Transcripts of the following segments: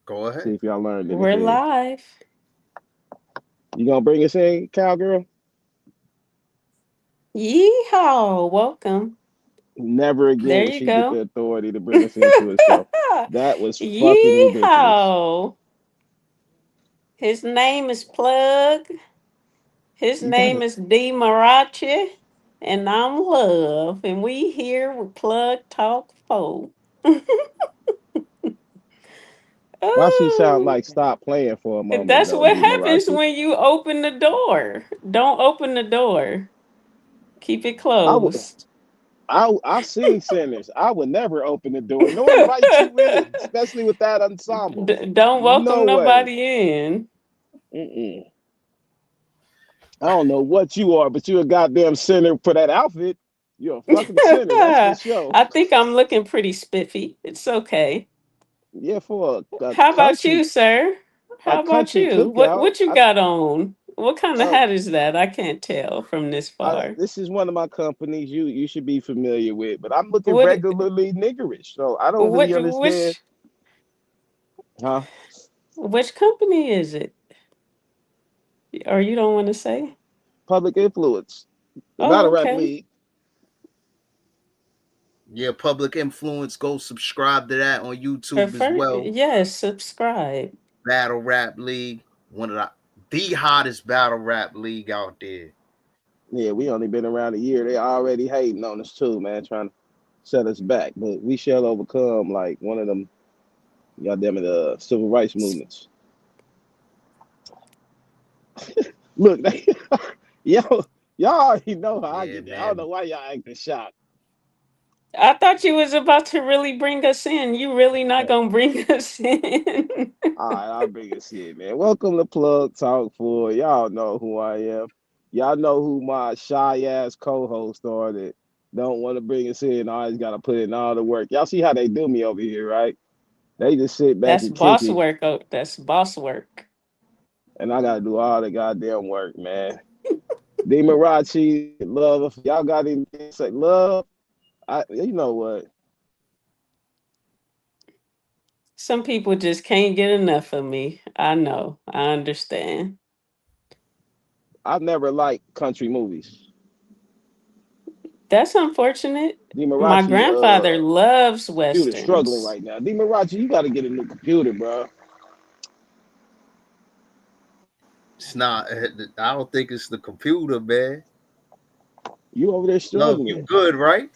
Go See ahead. if y'all learned We're anything. live. You gonna bring us in, cowgirl? Yeehaw. Welcome. Never There again will you she get go. the authority to bring us into a show. That was fucking ridiculous. Yeehaw. His name is Plug. His You got name it. is D Marachi. And I'm Love. And we here with Plug Talk 4. Why she sound Oh, like stop playing for a moment that's though, what D happens Marachi? when you open the door. Don't open the door. Keep it I would closed. I've seen sinners. I would never open the door nor invite you in, especially with that ensemble. Don't welcome No way. nobody in. Mm-mm. I don't know what you are, but you're a goddamn sinner for that outfit. You're a fucking sinner, that's for sure. I think I'm looking pretty spiffy. It's okay. Yeah, for a How about country you, sir? a How about country you? cookout. What you got on? What kind of Uh, hat is that? I can't tell from this far. this is one of my companies you should be familiar with, but I'm looking What regularly niggerish, so I don't what really understand. which Huh? which company is it? Or you don't want to say? Public influence, the Oh, battle rap okay. league. Yeah, Public Influence. Go subscribe to that on YouTube as Prefer well. yes, subscribe. Battle Rap League, one of the hottest battle rap league out there. Yeah, we only been around a year. They already hating on us too, man, trying to set us back. But we shall overcome like one of them goddamn it civil rights movements. Look, yo, y'all already know how I Yeah, get there. I don't man. know why y'all acting shocked. I thought you was about to really bring us in. You really not gonna bring us in. All right, I'll bring us in, man. Welcome to Plug Talk for y'all know who I am. Y'all know who my shy ass co-host are that don't want to bring us in. I always gotta put in all the work. Y'all see how they do me over here, right? They just sit back That's and kick boss it, work. Oh, that's boss work. and I gotta do all the goddamn work, man. D Marachi, love, y'all got anything to say? Love, you know what? Some people just can't get enough of me. I know. I understand. I never liked country movies. That's unfortunate. D My Marachi, grandfather loves computer struggling westerns. right now. D Marachi, you gotta get a new computer, bro. It's not. I don't think it's the computer, man. You over there Love, you struggling. good, right?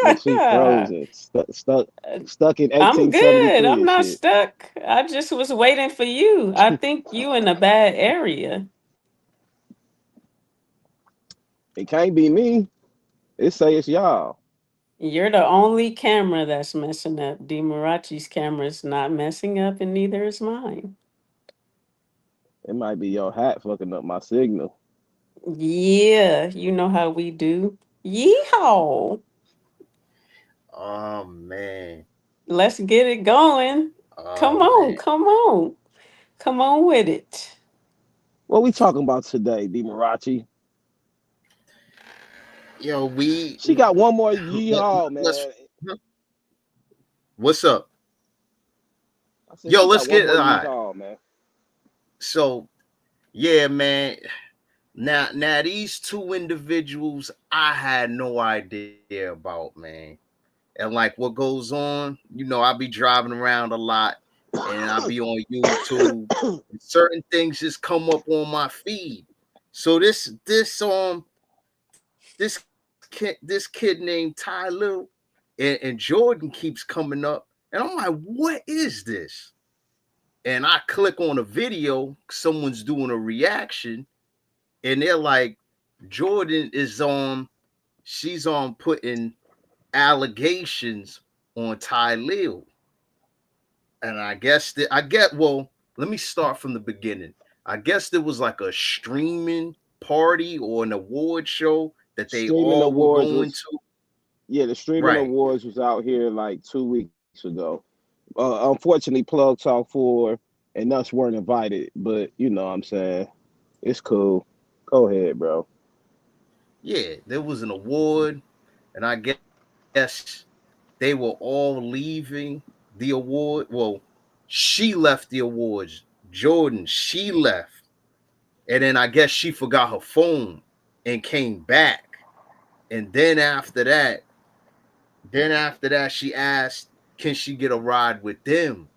Look, she frozen, stuck in I'm good. 1873 I'm and not shit. stuck. I just was waiting for you. I think you in a bad area. It can't be me. It say it's y'all. You're the only camera that's messing up. DiMarachi's camera is not messing up, and neither is mine. It might be your hat fucking up my signal. Yeah, you know how we do. Yeehaw! Oh man. Let's get it going. Come Oh on, man. come on, come on with it. What we talking about today, D Marachi? Yo, She got one more let, yeehaw, let's. man. What's up? I said Yo, she got let's one get. more All right. yeehaw, man. So yeah, man. Now these two individuals I had no idea about, man. And like what goes on, I be driving around a lot and I be on YouTube. And certain things just come up on my feed. So this kid named Ty Lil and Jordan keeps coming up. And I'm like, what is this? And I click on a video, someone's doing a reaction, and they're like, Jordan is on, she's on putting allegations on Ty Lil. And I guess that I get well, let me start from the beginning. I guess there was like a streaming party or an award show that they Streaming all were awards going was to. Yeah, the streaming Right. awards was out here like 2 weeks ago. Unfortunately, Plug Talk 4 and us weren't invited, but you know what I'm saying. It's cool. Go ahead, bro. Yeah, there was an award, and I guess they were all leaving the award. Well, she left the awards. Jourdin, she left. And then I guess she forgot her phone and came back. And then after that, she asked, can she get a ride with them?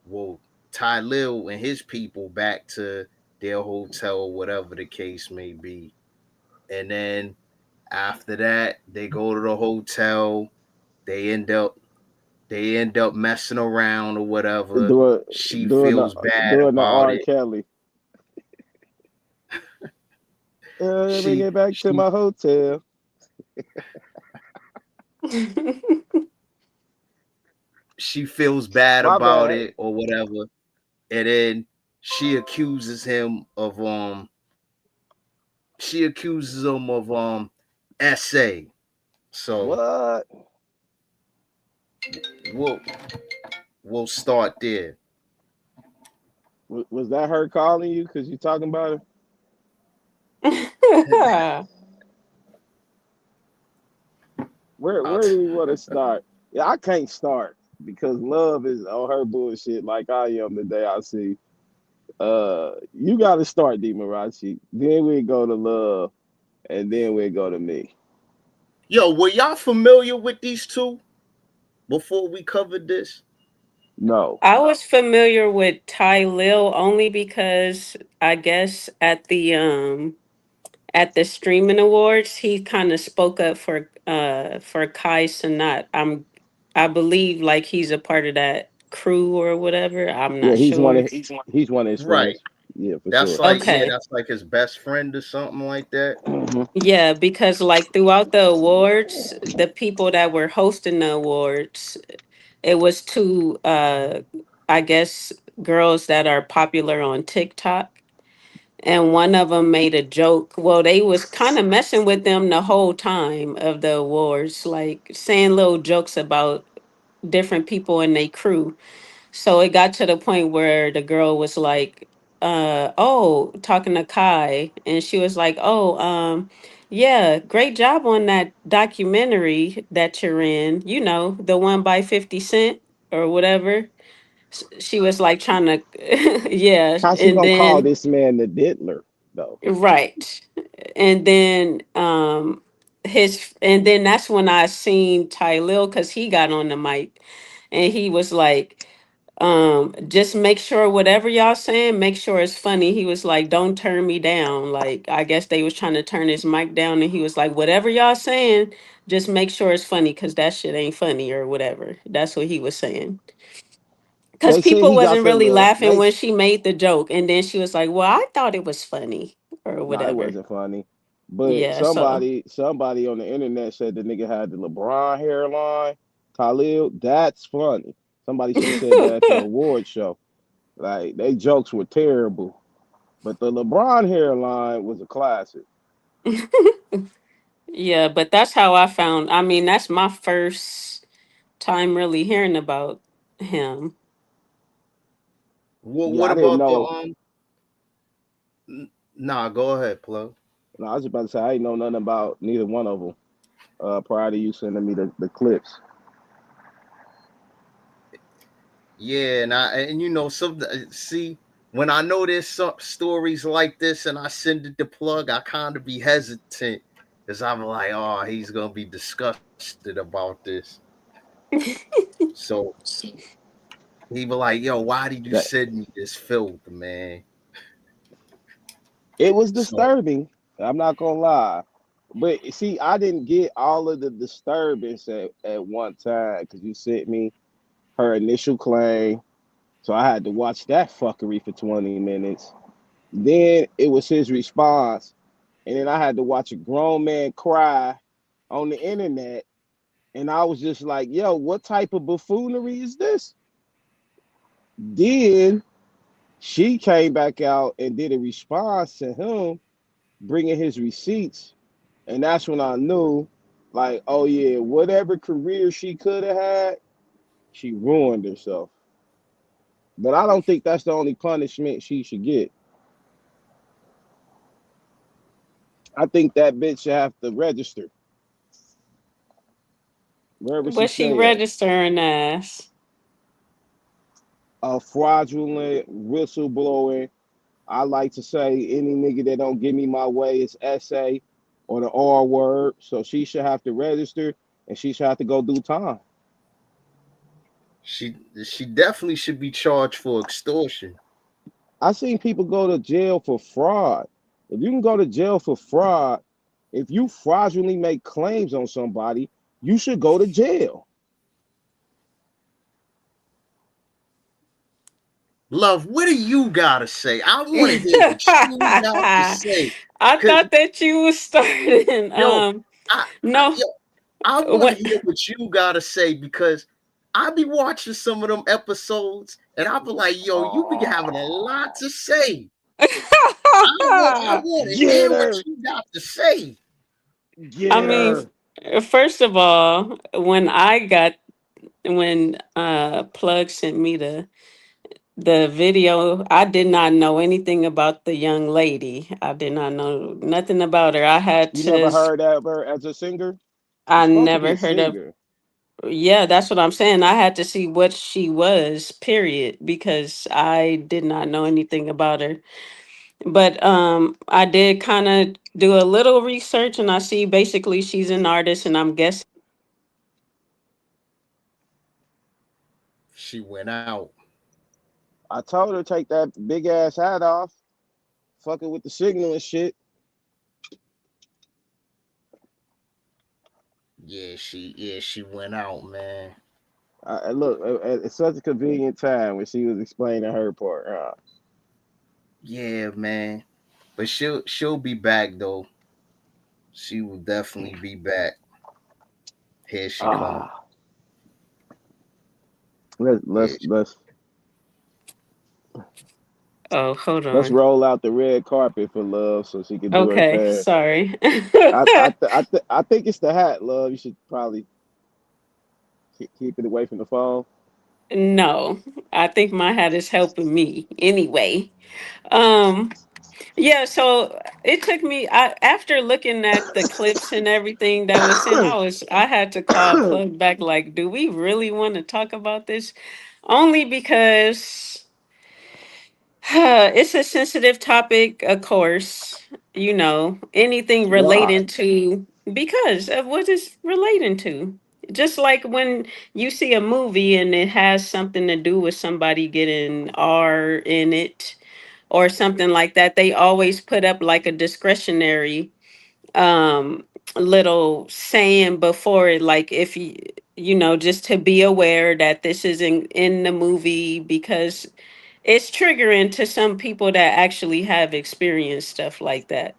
Well, Ty Lil and his people back to their hotel, whatever the case may be. And then after that, they go to the hotel. They end up messing around or whatever. doing She doing the feels bad doing the about R. it. Kelly. Let me She get back to she my hotel. she feels bad My about bad. it or whatever. And then she accuses him of SA. So What we'll we'll start there. was that her calling you because you talking about Yeah. Where I'll do we want to start? Yeah, I can't start because love is on her bullshit like I am the day I see. You got to start, D. Marachi. Then we go to love, and then we go to me. Yo, were y'all familiar with these two before we covered this? No. I was familiar with Ty Lil only because I guess at the streaming awards he kind of spoke up for Kai Sanat. I believe like he's a part of that crew or whatever. I'm Yeah, not sure. he's one of his Right. friends. Yeah, for That's sure. like, yeah, Okay. that's like his best friend or something like that. Hmm. Yeah, because like throughout the awards, the people that were hosting the awards, it was two I guess girls that are popular on TikTok. And one of them made a joke. Well, they was kind of messing with them the whole time of the awards, like saying little jokes about different people in their crew. So it got to the point where the girl was like, oh, talking to Kai, and she was like, oh, yeah, great job on that documentary that you're in, you know, the one by 50 Cent or whatever. She was like trying to, yeah, How's she and gonna call then, this man the diddler though? right. And then, and then that's when I seen Ty Lil because he got on the mic and he was like, just make sure whatever y'all saying, make sure it's funny. He was like, don't turn me down. Like, I guess they was trying to turn his mic down and he was like, whatever y'all saying, just make sure it's funny because that shit ain't funny or whatever. That's what he was saying. Because They say people he got wasn't the really little. laughing when she made the joke. And then she was like, well, I thought it was funny or No, it whatever. wasn't funny. But Yeah, so somebody on the internet said the nigga had the LeBron hairline. Khalil, that's funny. Somebody should have said that at the award show. Like they jokes were terrible, but the LeBron hairline was a classic. yeah, but that's how I found. I mean, that's my first time really hearing about him. Well, Yeah, what I didn't about the know. Nah, go ahead, plug. No, I was about to say I didn't know nothing about neither one of them prior to you sending me the clips. Yeah, and you know, some see, when I know there's some stories like this and I send it to plug, I kind of be hesitant because I'm like, oh, he's gonna be disgusted about this. So he be like, yo, why did you That send me this filth, man? it was So disturbing. I'm not gonna lie. But see, I didn't get all of the disturbance at one time because you sent me her initial claim. So I had to watch that fuckery for 20 minutes. Then it was his response. And then I had to watch a grown man cry on the internet. And I was just like, yo, what type of buffoonery is this? Then she came back out and did a response to him, bringing his receipts. And that's when I knew, like, oh yeah, whatever career she could have had, she ruined herself. But I don't think that's the only punishment she should get. I think that bitch should have to register. Wherever she What's she stay at. registering as? A fraudulent whistleblowing. I like to say any nigga that don't give me my way is SA or the R word. So she should have to register and she should have to go do time. She definitely should be charged for extortion. I seen people go to jail for fraud. If you can go to jail for fraud, if you fraudulently make claims on somebody, you should go to jail. Love, what do you gotta say? I want to hear what you got to say. I Cause thought that you was starting. yo, No, yo, I want to what? hear what you gotta say because I be watching some of them episodes and I be like, yo, you be having a lot to say. I want to Get hear what her, you got to say. I get mean, her. first of all, when Plug sent me the video, I did not know anything about the young lady. I did not know nothing about her. You never heard of her as a singer? She's I supposed to be never a heard of. singer. Yeah, that's what I'm saying. I had to see what she was, period, because I did not know anything about her. But I did kind of do a little research and I see basically she's an artist and I'm guessing She went out. I told her take that big ass hat off, fucking with the signal and shit. Yeah, she went out, man. Look, it's such a convenient time when she was explaining her part. Yeah, man. But she'll be back though. She will definitely be back. Here she come. Ah, let's Yeah. let's let's oh, hold let's on. roll out the red carpet for love so she can do her Okay, thing. sorry. I think it's the hat, love. You should probably keep it away from the phone. No, I think my hat is helping me anyway. Um, yeah, so it took me after looking at the clips and everything that was sent, I had to call Plug back like, do we really want to talk about this? Only because it's a sensitive topic, of course, anything Why? relating to because of what it's relating to. Just like when you see a movie and it has something to do with somebody getting R in it or something like that, they always put up like a discretionary um little saying before it, like if just to be aware that this isn't in the movie because it's triggering to some people that actually have experienced stuff like that.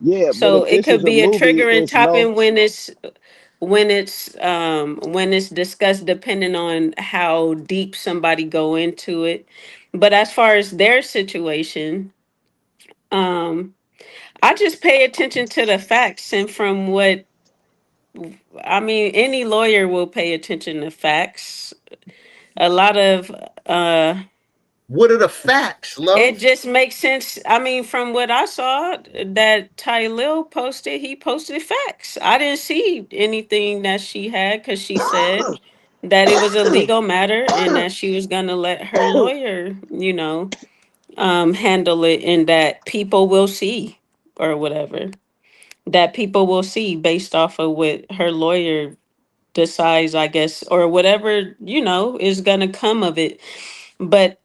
Yeah, but So if it this is could a be a movie, triggering it's no. topic when it's discussed depending on how deep somebody go into it. But as far as their situation, um I just pay attention to the facts, and from what I mean, any lawyer will pay attention to facts. A lot of What are the facts, it love? just makes sense. I mean, from what I saw that Tylil posted, he posted facts. I didn't see anything that she had because she said that it was a legal matter and that she was gonna let her lawyer, handle it, and that people will see or whatever. That people will see based off of what her lawyer decides, I guess, or whatever, is gonna come of it. But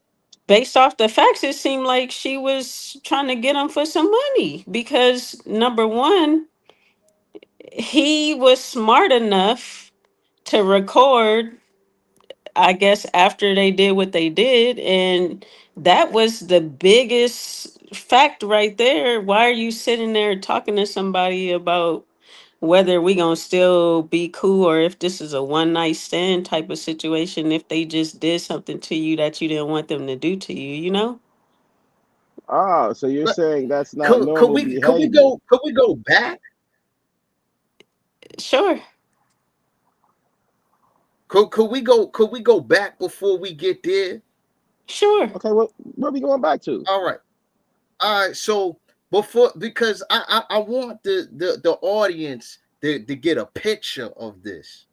based off the facts, it seemed like she was trying to get him for some money because number one, he was smart enough to record, I guess, after they did what they did. And that was the biggest fact right there. Why are you sitting there talking to somebody about whether we gonna still be cool or if this is a one night stand type of situation, if they just did something to you that you didn't want them to do to you? So you're Let- saying that's not Could normal we could we behavior? go could we go back? Sure, Could we go back before we get there? sure. Okay, where are we going back to? All right. All right. So before because I want the audience to get a picture of this.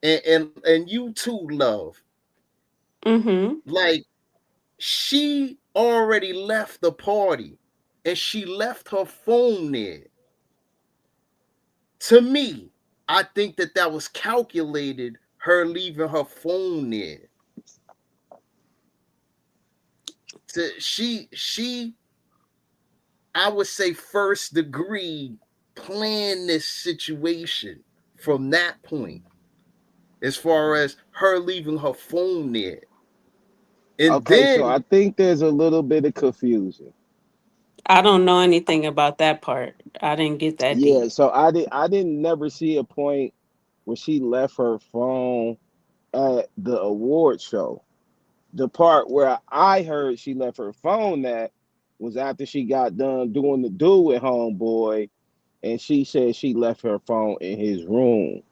and you too, love. Mm-hmm. Like, she already left the party and she left her phone there. To me, I think that that was calculated, her leaving her phone there. She I would say first degree plan this situation from that point, as far as her leaving her phone there. And Okay, so then I think there's a little bit of confusion. I don't know anything about that part. I didn't get that Yeah, deep. so I didn't never see a point where she left her phone at the award show. The part where I heard she left her phone at was after she got done doing the do with homeboy, and she said she left her phone in his room.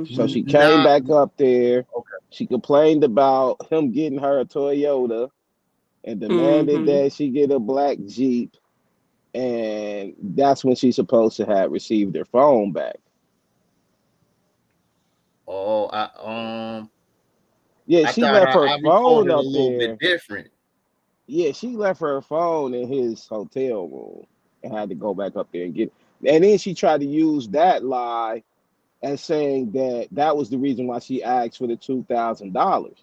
So Mm-hmm. she came not back up there. okay. She complained about him getting her a Toyota and demanded Mm-hmm. that she get a black Jeep. And that's when she's supposed to have received her phone back. Oh, Yeah, I she thought left her I phone recorded a up little bit there. different. Yeah, she left her phone in his hotel room and had to go back up there and get it. And then she tried to use that lie as saying that that was the reason why she asked for the $2,000.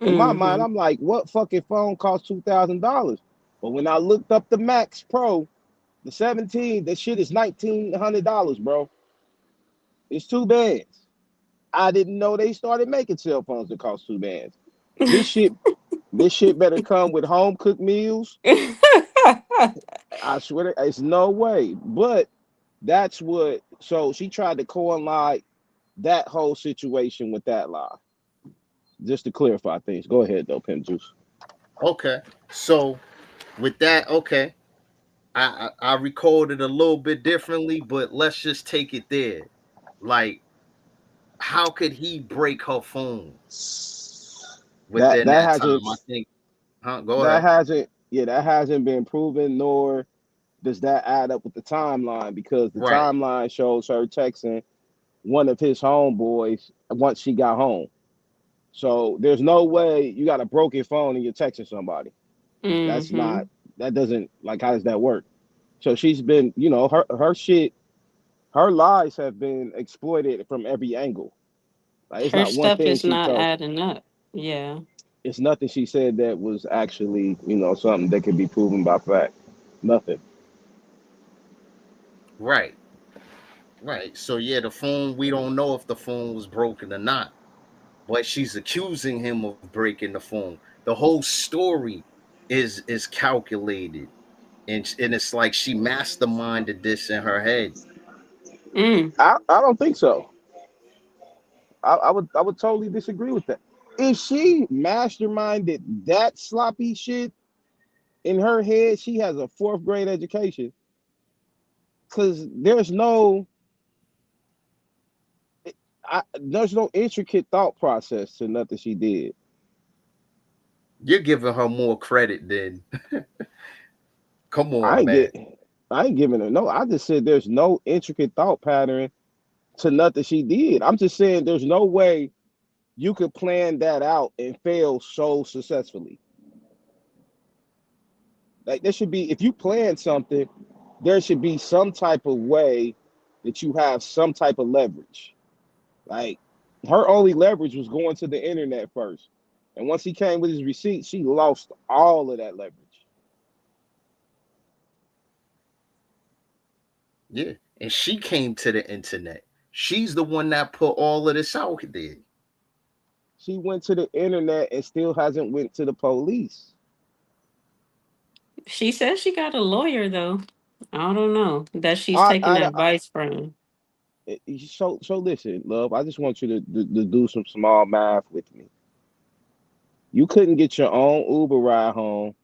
In my mind, Mm-hmm. I'm like, what fucking phone costs $2,000? But when I looked up the Max Pro, the 17, that shit is $1,900, bro. It's two bands. I didn't know they started making cell phones that cost two bands. This shit, this shit better come with home cooked meals. I swear, it's no way. But that's what. So she tried to correlate that whole situation with that lie. Just to clarify things. Go ahead, though, Pimp Juice. Okay. So with that, okay. I recorded a little bit differently, but let's just take it there. Like, how could he break her phone That within that that hasn't time? I think, huh? Go that ahead. hasn't yeah that hasn't been proven, nor does that add up with the timeline, because the Right. timeline shows her texting one of his homeboys once she got home. So there's no way you got a broken phone and you're texting somebody. That's not Mm-hmm. that doesn't like how does that work? So she's been, her shit, her lies have been exploited from every angle. Like it's Her not one stuff thing is she not told. adding up. Yeah. It's nothing she said that was actually, something that could be proven by fact. Nothing. Right. Right. So yeah, the phone, we don't know if the phone was broken or not, but she's accusing him of breaking the phone. The whole story is calculated, and it's like she masterminded this in her head. Mm. I don't think so. I would totally disagree with that. If she masterminded that sloppy shit in her head, she has a fourth grade education. Cause there's no intricate thought process to nothing she did. You're giving her more credit than come I on, ain't man. get I ain't giving her no. I just said there's no intricate thought pattern to nothing she did. I'm just saying there's no way you could plan that out and fail so successfully. Like there should be, if you plan something, there should be some type of way that you have some type of leverage. Like her only leverage was going to the internet first. And once he came with his receipt, she lost all of that leverage. Yeah. And she came to the internet. She's the one that put all of this out there. She went to the internet and still hasn't went to the police. She says she got a lawyer though. I don't know that she's I, taking I, I advice from. so listen, love. I just want you to do some small math with me. You couldn't get your own Uber ride home.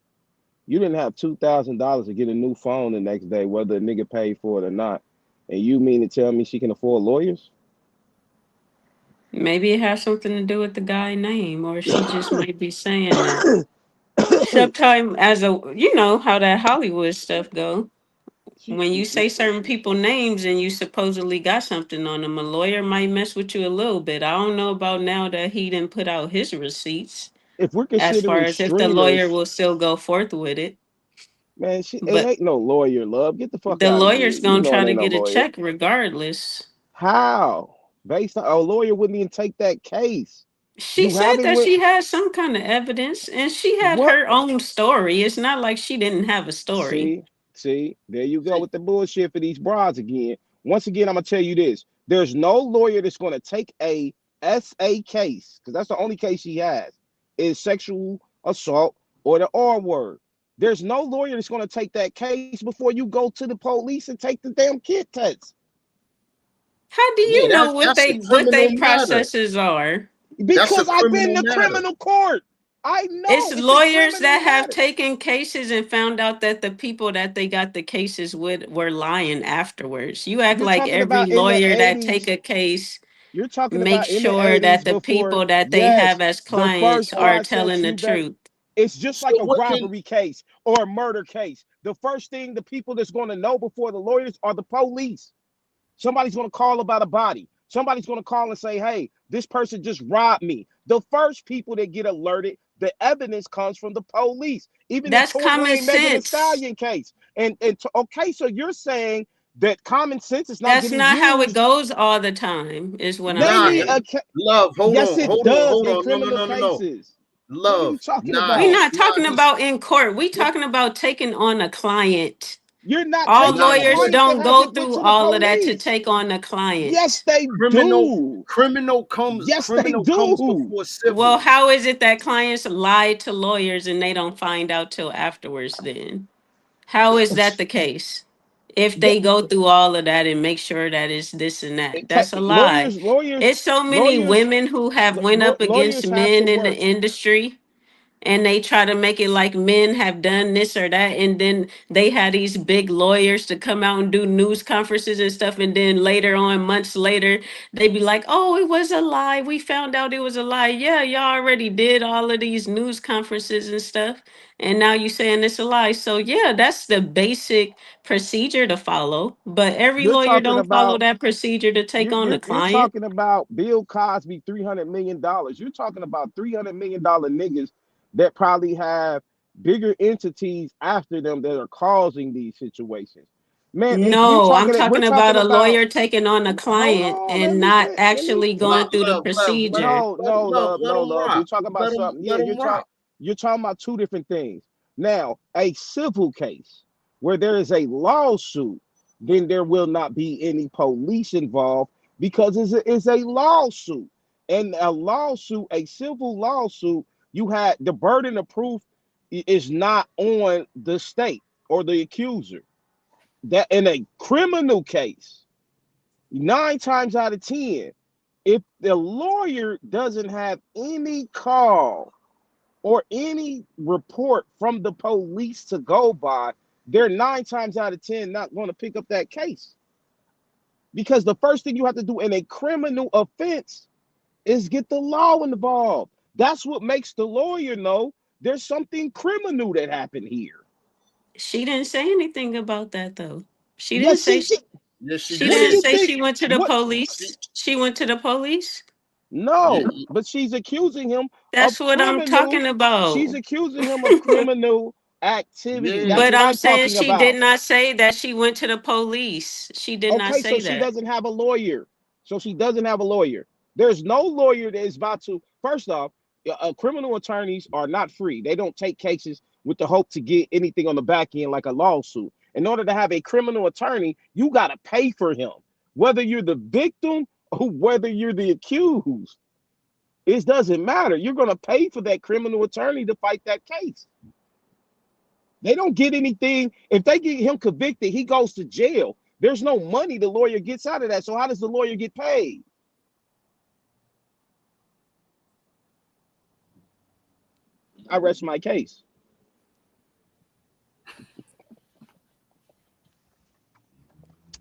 You didn't have $2,000 to get a new phone the next day, whether a nigga paid for it or not. And you mean to tell me she can afford lawyers? Maybe it has something to do with the guy name, or she just might be saying that. Sometime as a, you know how that Hollywood stuff go. When you say certain people names and you supposedly got something on them, a lawyer might mess with you a little bit. I don't know about now that he didn't put out his receipts, if we're as far considering as if the lawyer streamers, will still go forth with it. man, it But ain't no lawyer, love. Get the fuck the out of here. lawyer's You gonna know try it to ain't no get a lawyer. check regardless. How? Based on a lawyer wouldn't even take that case. She You said haven't that went she had some kind of evidence and she had what? her own story. It's not like she didn't have a story. See, see, there you go See, with the bullshit for these broads again. Once again, I'm gonna tell you this: there's no lawyer that's gonna take a SA case because that's the only case she has is sexual assault or the R word. There's no lawyer that's gonna take that case before you go to the police and take the damn kid test How do yeah, you know that's a what criminal they matter. processes are? That's a because I've been criminal to matter. criminal court. I It's know it's a lawyers criminal that have matter. taken cases and found out that the people that they got the cases with were lying afterwards. You act You're like talking every about in the lawyer that take 80s. a case You're talking make about in the sure that 80s the before, people that they yes, have as the clients first are process telling the you better. truth. It's just So like a what can robbery case or a murder case. The first thing the people that's going to know before the lawyers are the police. Somebody's going to call about a body. Somebody's going to call and say, hey, this person just robbed me. The first people that get alerted, the evidence comes from the police. Even the That's Tory common Lane Megan Thee sense. Stallion case. Okay, so you're saying that common sense is not That's getting not how it used. goes all the time, is what I'm Name nah me a saying. love, yes, it does hold in on. No, no, criminal no, no, no. cases. What are you Love. talking Nah, We're about? not talking he's about in court. We What talking about taking on a client. you're not All taking nah on a lawyers client that don't go hasn't went through to the all of that to police. take on a Yes, client. they criminal do. Yes, they criminal comes do. before Well, civil. how is it that clients lie to lawyers and they don't find out till afterwards then? How is that the case? If That they go through all of that and make sure that it's this and that, it that's a lie. lawyers, lawyers, It's so many lawyers, women who have went up against lawyers have to men in the work. industry and they try to make it like men have done this or that, and then they had these big lawyers to come out and do news conferences and stuff, and then later on, months later, they be like, oh, it was a lie, we found out it was a lie. Yeah, y'all already did all of these news conferences and stuff, and now you saying it's a lie. So yeah, that's the basic procedure to follow, but every You're lawyer talking don't follow about that procedure to take on a you're client. talking about Bill Cosby $300 million. You're talking about $300 million niggas that probably have bigger entities after them that are causing these situations. Man, No, I'm we're talking talking about a about. lawyer taking on a Hold client on, and not let me actually finish. going through the procedure. No, love, Let no, him love. You're rock. talking about something. Yeah, Let him rock. you're talking about two different things. Now, a civil case where there is a lawsuit, then there will not be any police involved because it's a lawsuit. And a lawsuit, a civil lawsuit, you had the burden of proof is not on the state or the accuser. That in a criminal case, 9 times out of 10, if the lawyer doesn't have any call or any report from the police to go by, they're 9 times out of 10 not going to pick up that case. Because the first thing you have to do in a criminal offense is get the law involved. That's what makes the lawyer know there's something criminal that happened here. She didn't say anything about that though. She didn't Yes, say she she, did. Yes, she she What do didn't did. you say think? she went to the What? She, police. She went to the police. yeah, No, but she's accusing him That's of what I'm criminal. talking She's about. accusing him of criminal activity. That's yeah. But what I'm I'm saying talking she did about. not say that she went to the police. She did not Okay, so say she that. doesn't have a lawyer. So she doesn't have a lawyer. There's no lawyer that is about to. First off, criminal attorneys are not free. They don't take cases with the hope to get anything on the back end like a lawsuit. In order to have a criminal attorney, you got to pay for him, whether you're the victim or whether you're the accused. It doesn't matter. You're going to pay for that criminal attorney to fight that case. They don't get anything. If they get him convicted, he goes to jail. There's no money the lawyer gets out of that. So how does the lawyer get paid? I rest my case.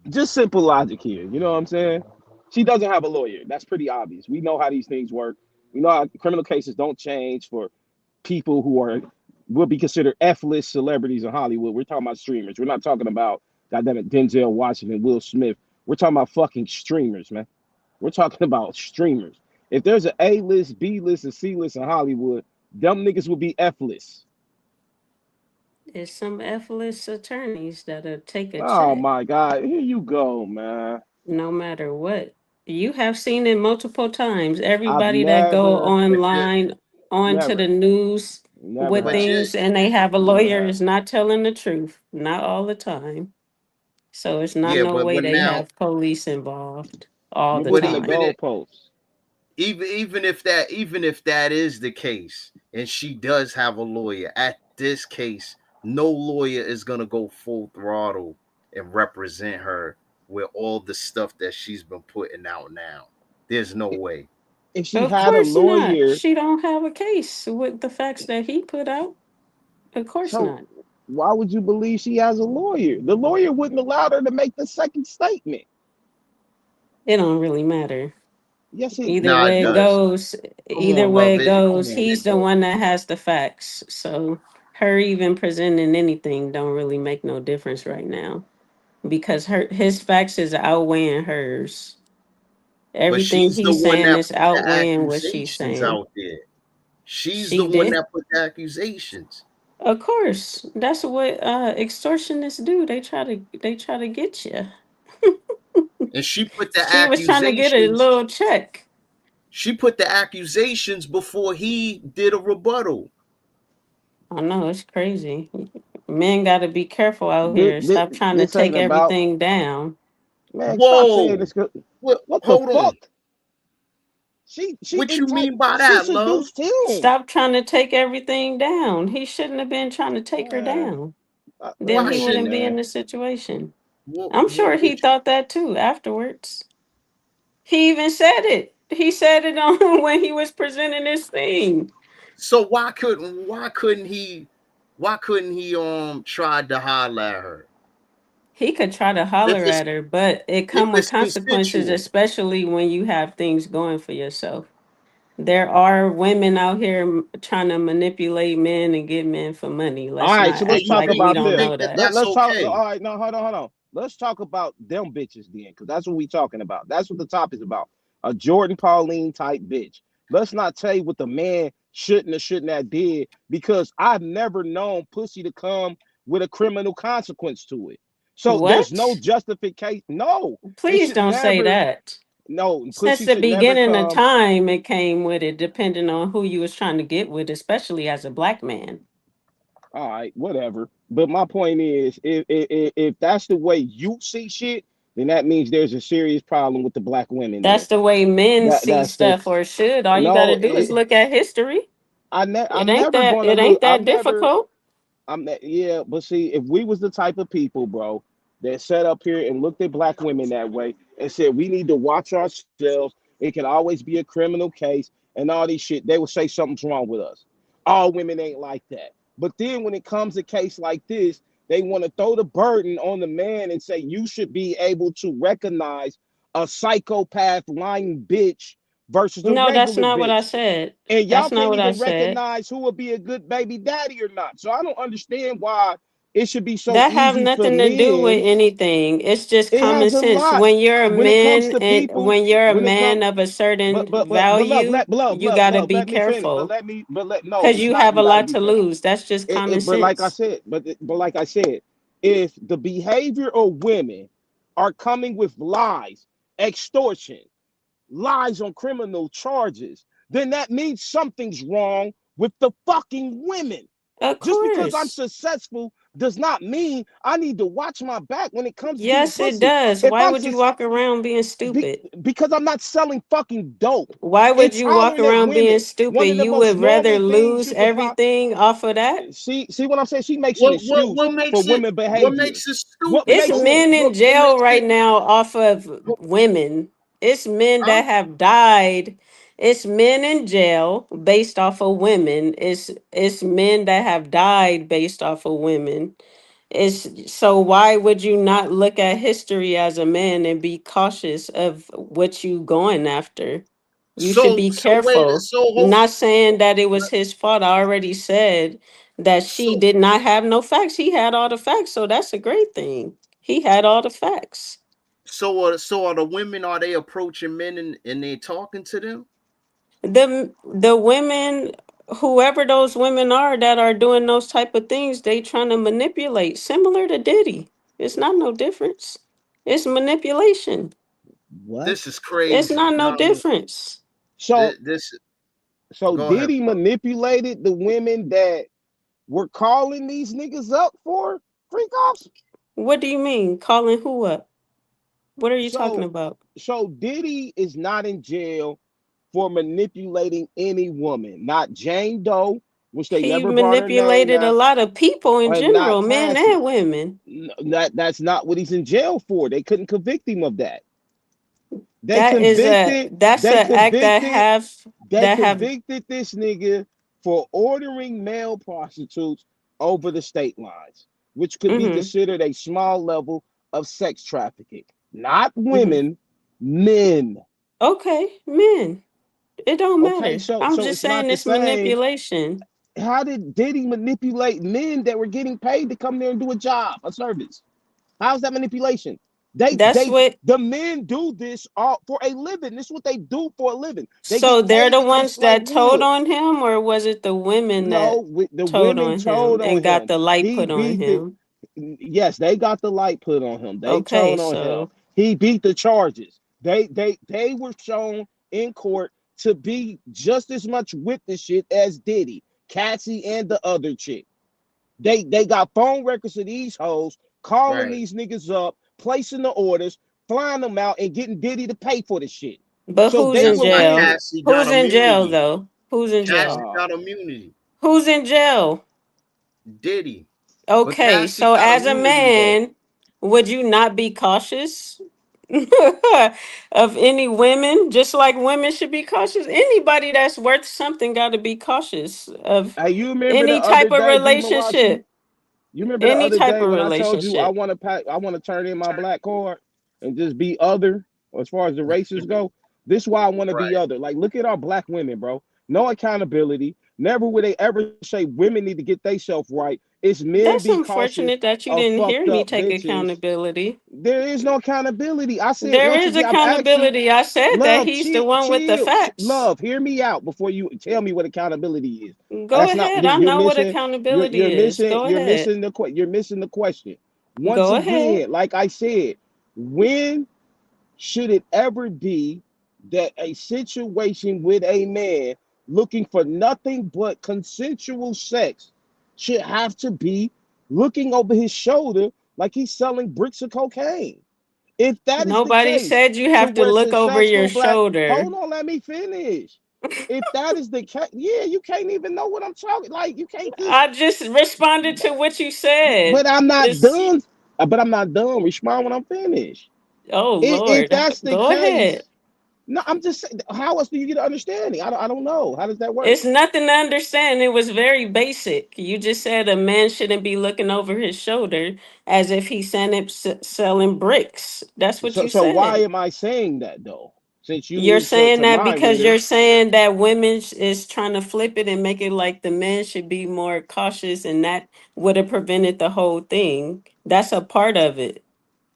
Just simple logic here. You know what I'm saying? She doesn't have a lawyer. That's pretty obvious. We know how these things work. We know how criminal cases don't change for people who are will be considered F-list celebrities in Hollywood. We're talking about streamers. We're not talking about Goddamn it, Denzel Washington, Will Smith. We're talking about fucking streamers, man. We're talking about streamers. If there's an A list, B list, and C list in Hollywood, them niggas would be F list. There's some F-list attorneys that'll take a Oh check my God, here you go, man. no matter what. You have seen it multiple times. I've Everybody that go never, But you, online onto the never, news never with but have, you, things and they have a never lawyer have. is not telling the truth. Not all the time. So it's not yeah, no way but they now, have police involved all You're the but moving the time. goalposts. even if that is the case, and she does have a lawyer, at this case, no lawyer is gonna go full throttle and represent her with all the stuff that she's been putting out now. There's no way. If she Of had a course not. lawyer, She don't have a case with the facts that he put out. Of course so not. why would you believe she has a lawyer? The lawyer wouldn't allow her to make the second statement. It don't really matter. Yes, it. Either Nah, it way it What? does. goes, Come either on, way love it it. Come goes, on, it he's the does. one that has the facts. So her even presenting anything don't really make no difference right now because his facts is outweighing hers. But Everything she's the he's one saying that is put the outweighing what she's accusations saying. out there. She's the She one did. that put the accusations. Of course, that's what extortionists do. They try to get you. And she put the She was trying to get a accusations. little check. She put the accusations before he did a rebuttal. I know it's crazy. Men got to be careful out This, here. this, Stop trying to this take ain't about, everything down. man. Stop saying Whoa. this. What, What the hold on. fuck? She What you entitled. mean by She that, love? seduced him. Stop trying to take everything down. He shouldn't have been trying to take her Man, down. Then Why he listen, wouldn't shouldn't be in man. this situation. what, I'm what, sure what he thought that too afterwards. He even said it. He said it on when he was presenting his thing. so why couldn't he tried to holler at her? He could try to If holler it's at her, but it if come with it's consequences, consensual. especially when you have things going for yourself. There are women out here trying to manipulate men and get men for money. All Let's right, not so And let's act talk like we about you don't them. think know that that. that's Let's talk. All okay? right, no, hold on. Let's talk about them bitches then, because that's what we talking about. That's what the top is about. A Jourdin Pauline type bitch. Let's not tell you what the man shouldn't have did, because I've never known pussy to come with a criminal consequence to it. So there's no What? justification. No, it Please should don't say never. that. No, Since pussy the should never beginning of come. time, it came with it, depending on who you was trying to get with, especially as a black man. All right, whatever. But my point is, if that's the way you see shit, then that means there's a serious problem with the black women. Then That's the way men see that's the stuff, or should. All you got no. to do is look at history. I'm never going to It look. ain't that difficult. Yeah, but see, if we was the type of people, bro, that sat up here and looked at black women that way and said we need to watch ourselves, it can always be a criminal case and all these shit, they would say something's wrong with us. All women ain't like that. But then when it comes to a case like this, they want to throw the burden on the man and say you should be able to recognize a psychopath lying bitch versus a No, that's regular not what I bitch, said. and y'all That's not can't what I even said. recognize who would be a good baby daddy or not. So I don't understand why it should be so That have easy for nothing to do with men. anything. It's just It common has a sense. lot When you're a when it comes man to and people. when you're a When it comes, man of a certain but love, value, you got to be let me finish. careful No, because it's you not. have You a got to lot be to careful. lose. That's just common But like I sense. said, like I said, if the behavior of women are coming with lies, extortion, lies on criminal charges, then that means something's wrong with the fucking women. Of Just because I'm course. successful does not mean I need to watch my back when it comes to getting Yes, it pussy. does. If Why I'm would you walk around being stupid? because I'm not selling fucking dope. Why would you walk Intolerant at around being women, stupid? one of the You most would rather normal things lose you could pop. everything off of that? See what I'm saying? She makes an What what excuse what for makes it women what behavior. makes it What stupid? It's makes Hold it? on. men in What jail makes right it now off of what, women. It's men huh? that have died. It's men in jail based off of women. It's men that have died based off of women. It's so why would you not look at history as a man and be cautious of what you going after? You should So be so wait careful. so hold Not saying that it was his fault. I already said that she so did not have no facts. He had all the facts, so that's a great thing. He had all the facts. So are the women, are they approaching men and they talking to them? The women, whoever those women are that are doing those type of things, they trying to manipulate, similar to Diddy. It's not no difference. It's manipulation. What? This is It's crazy. not no No, difference. So this go did ahead, he bro. manipulated the women that were calling these niggas up for freak offs? What do you mean calling who up? What are you talking So about? Diddy is not in jail for manipulating any woman, not Jane Doe, which they He never brought her name manipulated a out, lot of people in and not general, men Cassie. and women. That's not what he's in jail for. They couldn't convict him of that. They That is a convicted, that's they a act convicted, they that have convicted this nigga for ordering male prostitutes over the state lines, which could be mm-hmm, considered a small level of sex trafficking. Not mm-hmm. women, men. Okay, men. It don't Okay, matter. so I'm just it's not saying the it's same. manipulation. How did he manipulate men that were getting paid to come there and do a job, a service? How's that manipulation? That's what The men do this all for a living. This is what they do for a living. They so get they're paid the to ones inflate that told wood. on him, or was it the women that No, the told women on him told on and got him. the light He put on beat the. him? Yes, they got the light put on him. They Okay, told on him. so He beat the charges. They were shown in court to be just as much with the shit as Diddy, Cassie, and the other chick. They got phone records of these hoes calling Right. these niggas up, placing the orders, flying them out, and getting Diddy to pay for the shit. but So who's they in That's were why jail? being Cassie got Who's in jail immunity. though? Who's in Cassie jail? got uh immunity. Who's in jail? Diddy. But Okay, Cassie so got as a immunity though. man, would you not be cautious of any women? Just like women should be cautious. Anybody that's worth something got to be cautious of hey, you remember the any other type of day, B Malachi? relationship. You remember the Any other type day of when I told you relationship. I want to turn in my black card and just be other as far as the races go? This is why I want to be Right. other. Like, look at our black women, bro. No accountability. Never would they ever say women need to get themselves right. It's men be That's cautious unfortunate that you of didn't fucked hear me up take bitches. accountability. There is no accountability. I said There once is again, I've asked you, accountability. I said that love, he's the one with the facts. love. Hear me out before you tell me what accountability is. Go That's not ahead. I you're know what missing. accountability is. Go ahead. You're missing the question. Once Go ahead. again, like I said, when should it ever be that a situation with a man looking for nothing but consensual sex should have to be looking over his shoulder like he's selling bricks of cocaine? If that is the Nobody case, said you to have to where look over your successful black, shoulder. hold on, let me finish. If that is the case, yeah, you can't even know what I'm talking. Like you can't just. I just responded to what you said. But I'm not Just, done. But I'm not done. Respond when I'm finished. oh If Lord. that's the Go ahead. case, no, I'm just saying. How else do you get an understanding? I don't know. How does that work? It's nothing to understand. It was very basic. You just said a man shouldn't be looking over his shoulder as if he's selling bricks. That's what you So why said. am I saying that though? Since you You're need saying to that mind because reader, you're saying that women is trying to flip it and make it like the men should be more cautious, and that would have prevented the whole thing. That's a part of it.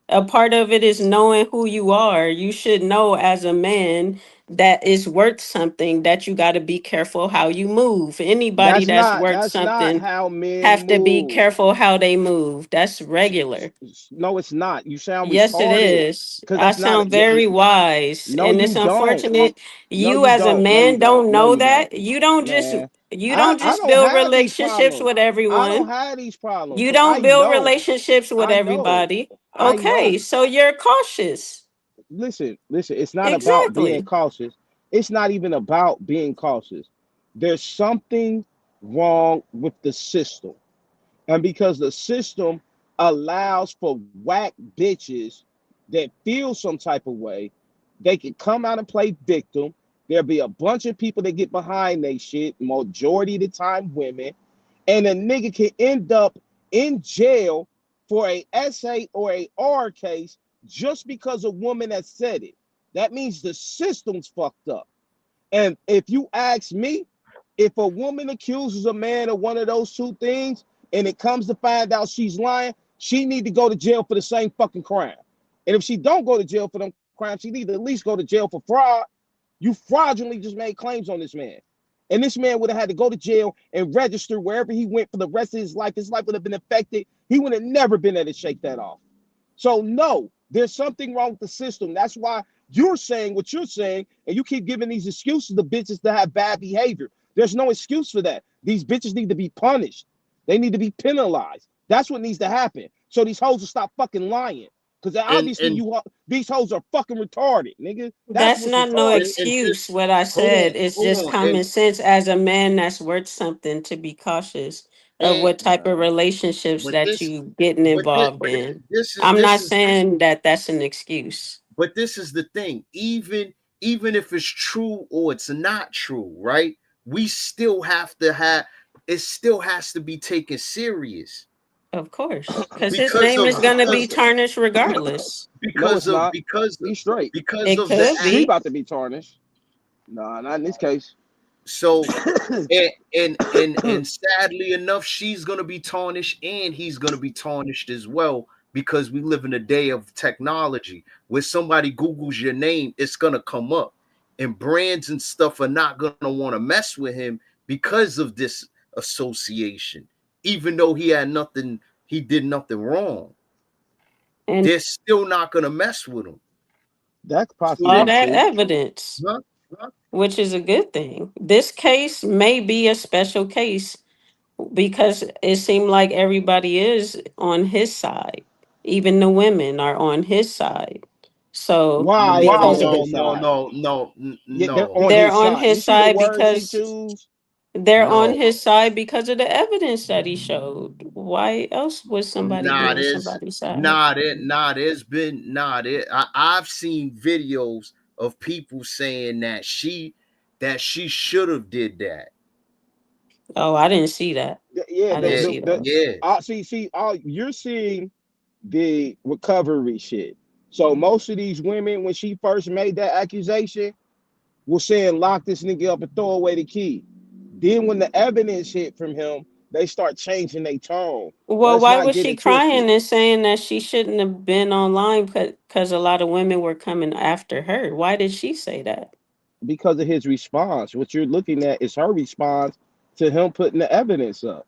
A part of it is knowing who you are. You should know as a man that is worth something, that you got to be careful how you move. Anybody that's worth that's not something how men have to be move. careful how they move. That's regular. No, it's not. You sound Yes, it retarded is. because I that's not. sound very wise, No, and you it's don't. unfortunate No, you you as a don't. No, you man don't. don't No, know you don't. that. Man, You don't I just don't build have these relationships problems. with I don't everyone. have these problems. You So don't build relationships with I know, everybody. I Okay, know. so you're cautious. Listen. It's not about being Exactly. cautious. It's not even about being cautious. There's something wrong with the system. And because the system allows for whack bitches that feel some type of way, they can come out and play victim. There'll be a bunch of people that get behind they shit, majority of the time women, and a nigga can end up in jail for a SA or a R case just because a woman has said it. That means the system's fucked up. And if you ask me, if a woman accuses a man of one of those two things and it comes to find out she's lying, She need to go to jail for the same fucking crime. And if she don't go to jail for them crimes, she need to at least go to jail for fraud. You fraudulently just made claims on this man. And this man would have had to go to jail and register wherever he went for the rest of his life. His life would have been affected. He would have never been able to shake that off. So no, there's something wrong with the system. That's why you're saying what you're saying, and you keep giving these excuses to bitches that have bad behavior. There's no excuse for that. These bitches need to be punished. They need to be penalized. That's what needs to happen. So these hoes will stop fucking lying. Because obviously and these hoes are fucking retarded, nigga. That's That's what's not no retarded. and excuse. just What I said, it's hold just on, and common sense as a man that's worth something to be cautious of and what type of relationships but that this you getting but this, involved in. this is I'm this not is saying that that's an excuse. but this is the thing. Even if it's true or it's not true, right? We still have to have it. Still has to be taken serious Of course, because his because name of is going to be tarnished regardless. No, it's not. He's straight. because It of the could act. She be. about to be tarnished. No, not in this case. So and sadly enough, she's gonna be tarnished and he's gonna be tarnished as well because we live in a day of technology where somebody Googles your name, it's gonna come up, and brands and stuff are not gonna want to mess with him because of this association, even though he did nothing wrong. And They're still not gonna mess with him. That could So possibly all be they, that true. evidence, huh? Huh? which is a good thing. This case may be a special case because it seemed like everybody is on his side. Even the women are on his side. So Why are they because on No, his no, side? no, no, Yeah, they're no. on they're his on side. You his see the side words they because choose? they're on No, his side because of the evidence that he showed. Why else would somebody be Nah, on there's somebody's side? nah there nah there's been nah there I've seen videos of people saying that she should have did that. Oh, I didn't see that. Yeah, I didn't Yeah, see that. yeah. you're seeing the recovery shit. So most of these women, when she first made that accusation, were saying lock this nigga up and throw away the key. Then when the evidence hit from him, they start changing their tone. Well, Let's why not was get she it twisted. crying and saying that she shouldn't have been online because a lot of women were coming after her? Why did she say that? Because of his response. What you're looking at is her response to him putting the evidence up.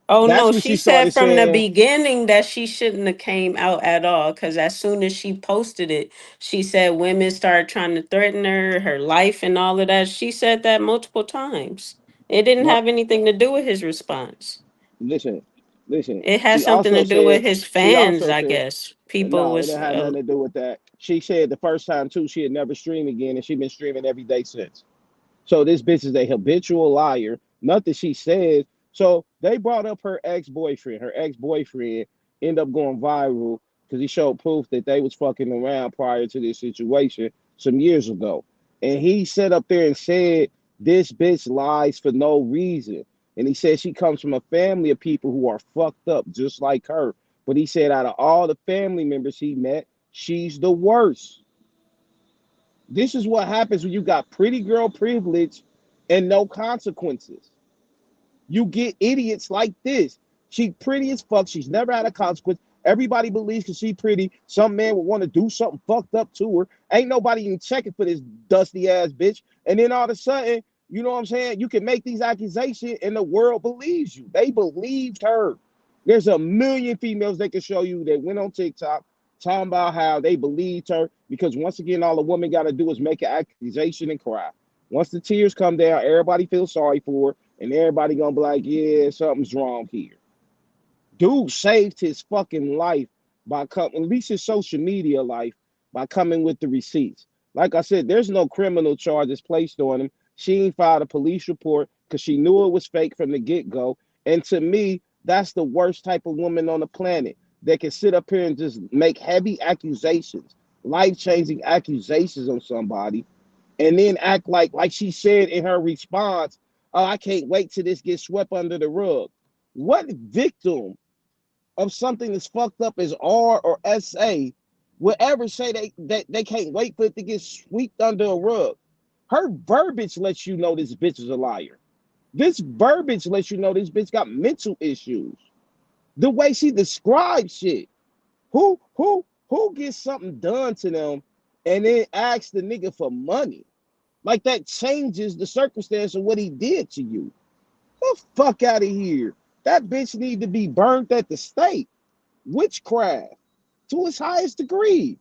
Oh That's no, when she she said started from the saying, beginning that she shouldn't have came out at all because as soon as she posted it, she said women started trying to threaten her, her life and all of that. She said that multiple times. It didn't no, have anything to do with his response. listen, listen. It had something to do with his She fans, also I said, guess. People no, it was didn't have nothing to do with that. She said the first time too, she had never streamed again, and she been streaming every day since. So this bitch is a habitual liar. Nothing she says. So they brought up her ex-boyfriend. Her ex-boyfriend ended up going viral because he showed proof that they was fucking around prior to this situation some years ago. And he sat up there and said, this bitch lies for no reason. And he said she comes from a family of people who are fucked up just like her. But he said out of all the family members he met, she's the worst. This is what happens when you got pretty girl privilege and no consequences. You get idiots like this. She pretty as fuck. She's never had a consequence. Everybody believes because she pretty, some man would want to do something fucked up to her. Ain't nobody even checking for this dusty ass bitch. And then all of a sudden, you know what I'm saying? You can make these accusations and the world believes you. They believed her. There's a million females they can show you that went on TikTok talking about how they believed her because once again, all a woman got to do is make an accusation and cry. Once the tears come down, everybody feels sorry for her and everybody gonna be like, yeah, something's wrong here. Dude saved his fucking life by coming, at least his social media life, by coming with the receipts. Like I said, there's no criminal charges placed on him. She ain't filed a police report because she knew it was fake from the get-go. And to me, that's the worst type of woman on the planet that can sit up here and just make heavy accusations, life-changing accusations on somebody and then act like she said in her response, oh, I can't wait till this gets swept under the rug. What victim of something as fucked up as R or SA would ever say they can't wait for it to get swept under a rug? Her verbiage lets you know this bitch is a liar. This verbiage lets you know this bitch got mental issues. The way she describes shit. Who gets something done to them and then asks the nigga for money? Like that changes the circumstance of what he did to you. The fuck out of here. That bitch need to be burnt at the stake. Witchcraft to its highest degree.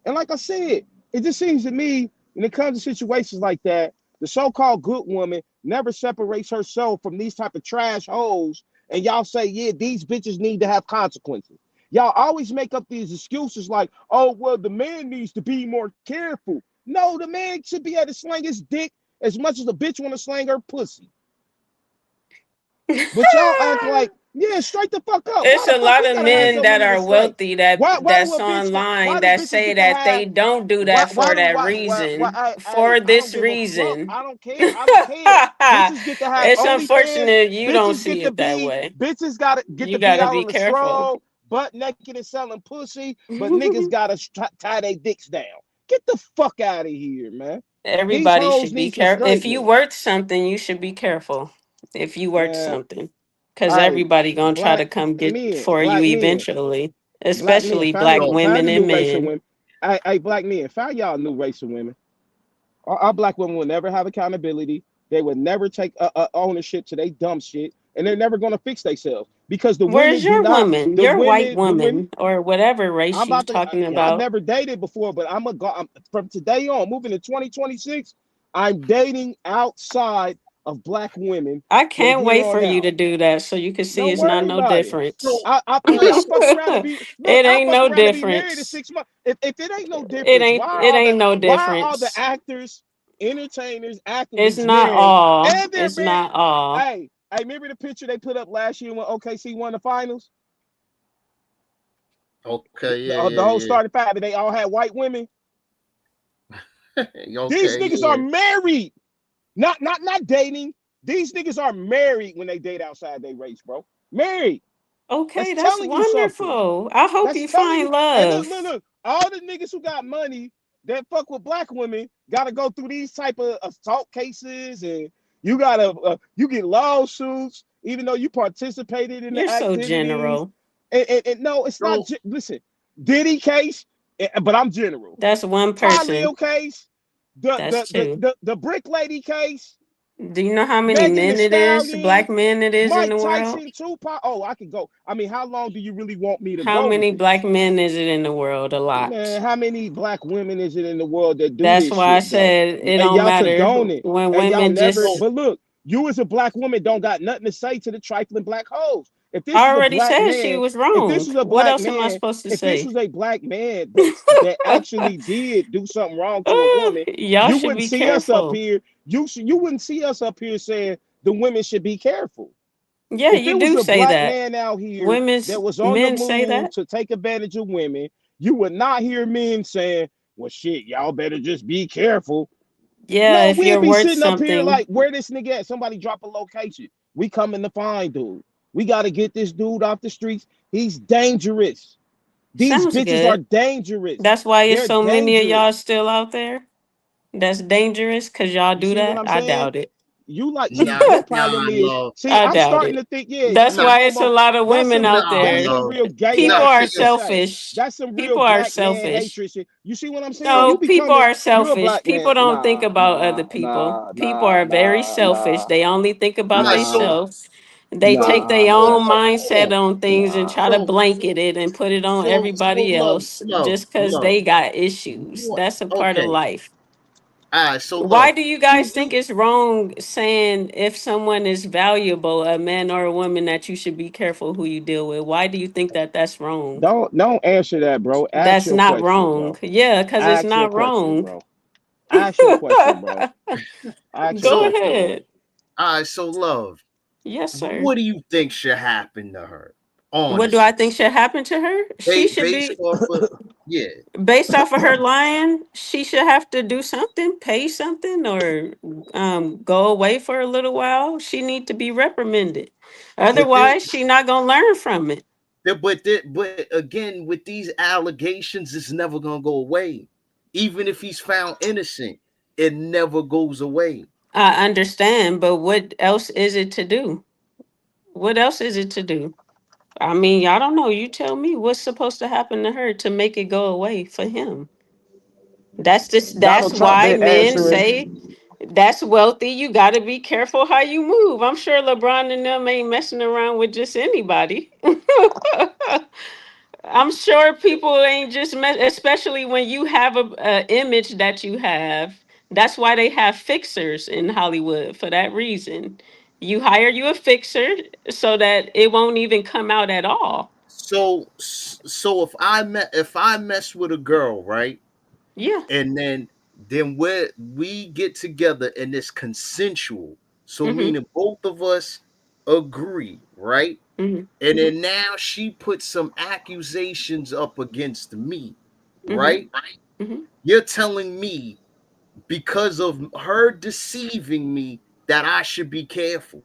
And like I said, it just seems to me when it comes to situations like that, the so-called good woman never separates herself from these type of trash holes. And y'all say, yeah, these bitches need to have consequences. Y'all always make up these excuses like, oh, well, the man needs to be more careful. No, the man should be able to slang his dick as much as the bitch want to slang her pussy. But y'all act like, yeah, straight the fuck up. Why It's the a fuck lot we of gotta have men so that many are restraints? wealthy Why do that's a bitch got why online do that bitches say get to that have they don't do that why for do that reason. hey, For I don't this give a fuck. reason. I don't care. I don't care. Bitches get to have It's OnlyFans. unfortunate you don't Bitches see get to it that be way. bitches gotta get to You be got to out be on the careful. stroll, butt naked and selling pussy, but niggas gotta tie their dicks down. Get the fuck out of here, man. These Everybody hoes should be need some careful. If you straightening. worth something, you should be careful. If you worth Man, something, because hey, everybody gonna try to black come get men, for you black men, eventually, black men, especially black Yo, find women a and new race of men. women. Hey, black men, find y'all a new race of women. Our black women will never have accountability. They would never take ownership to their dumb shit, and they're never gonna fix themselves because the Where's women do your not. woman? The Your white women, the women. woman or whatever I'm race you about to. talking I've about? never dated before, but I'm a go. From today on, moving to 2026. I'm dating outside of black women I from can't here wait for on you to out. do that so you can see Don't it's not worry no about it. difference. so I'll listen, fuck around and be look. It I'll ain't fuck no around and be married in difference. 6 months. If it ain't no It difference, ain't it ain't no why are the difference. actors, entertainers, It's athletes not marrying all. and they're It's married? not all. Hey, I remember the picture they put up last year when OKC won the finals. okay, The whole yeah, starting five, and they all had white women. yeah. These Okay, niggas are yeah. married, not dating. These niggas are married when they date outside their race, bro. Married. Okay, That's that's telling you something. wonderful. I hope That's you telling find you. And look, love. look, look. All the niggas who got money that fuck with black women got to go through these type of assault cases, and you get lawsuits even though you participated in You're the so activities. general. And no, it's not. So Listen, Diddy case, but I'm general. That's one person. Tyleel case, the That's the the two. the, the brick lady case, Do you know how many Megan the men it is, Stallion, black men it is in Mike the world? Tyson, Tupac. Oh, I could go. I mean, how long do you really want me to How go with many black this? men is it in the world? A Man, lot. how many black women is it in the world that do That's this why I shit though? said it And don't y'all matter condone it, when and y'all women never. so just. But look, you as a black woman don't got nothing to say to the trifling black hoes. If this I was a already black said she man, was if this wrong. was a What black else am I man, supposed to if this say? was a black man that actually did do something wrong to a woman, Y'all you should wouldn't be see us up careful. here. You wouldn't see us up here saying the women should be careful. Yeah, If you it was do a say black that. man out here Women's that was on the men say move that. to take advantage of women, you would not hear men saying, well, shit, y'all better just be careful. Yeah, No, if we'd you're be worth sitting up here something. like, where this nigga at? Somebody drop a location. We coming to find dude. We got to get this dude off the streets. He's dangerous. These Sounds bitches are good. dangerous. That's why it's They're so many of y'all dangerous. still out there. That's dangerous because y'all You do see what that. I'm I saying? doubt it. You like, see, nah, your nah, problem is, love. see, I I'm doubt starting it. to think, yeah, That's Nah, why it's a lot of women out nah, that's there. some love. real gay People Nah, are ass shit to cause say. selfish. That's some real People are black man selfish. hatred shit. You see what I'm saying? No, You people becoming, are you're a selfish. black man. People don't think Nah, about nah, other people. nah, People nah, are very nah, selfish. nah, They only think about all right. So nah, themselves. They take nah, their so own nah, mindset on things and nah. try to so blanket it and put it on so everybody love, else love, just because love. they got issues. What? That's a part of Okay. life. All right. So Why love. do you You guys think you it's wrong saying if someone is valuable, a man or a woman, that you should be careful who you deal with? Why do you think that that's wrong? Don't answer that, bro. Ask That's your not question, wrong. bro. Yeah, because it's Ask your not question, wrong. bro. Ask your question, bro. Ask your Go so question, bro. ahead. all right. So love. Yes, sir. What do you think should happen to her? What do I Honestly, think should happen to her? She should based be, off of yeah. based off of her lying, she should have to do something, pay something, or go away for a little while. She need to be reprimanded. But then, Otherwise, she not gonna learn from it. but again, with these allegations, it's never gonna go away. Even if he's found innocent, it never goes away. I understand, but what else is it to do? What else is it to do? I mean, I don't know. You tell me what's supposed to happen to her to make it go away for him. That's just that's Donald Trump why been men answering. say that's wealthy. You got to be careful how you move. I'm sure LeBron and them ain't messing around with just anybody. I'm sure people ain't just especially when you have a image that you have. That's why they have fixers in Hollywood for that reason. You hire you a fixer so that it won't even come out at all. So if I mess with a girl, right? Yeah. And then we get together and it's consensual. So Mhm. meaning both of us agree, right? Mhm. And Mhm. then now she puts some accusations up against me, Mhm. right? Mhm. You're telling me because of her deceiving me that I should be careful.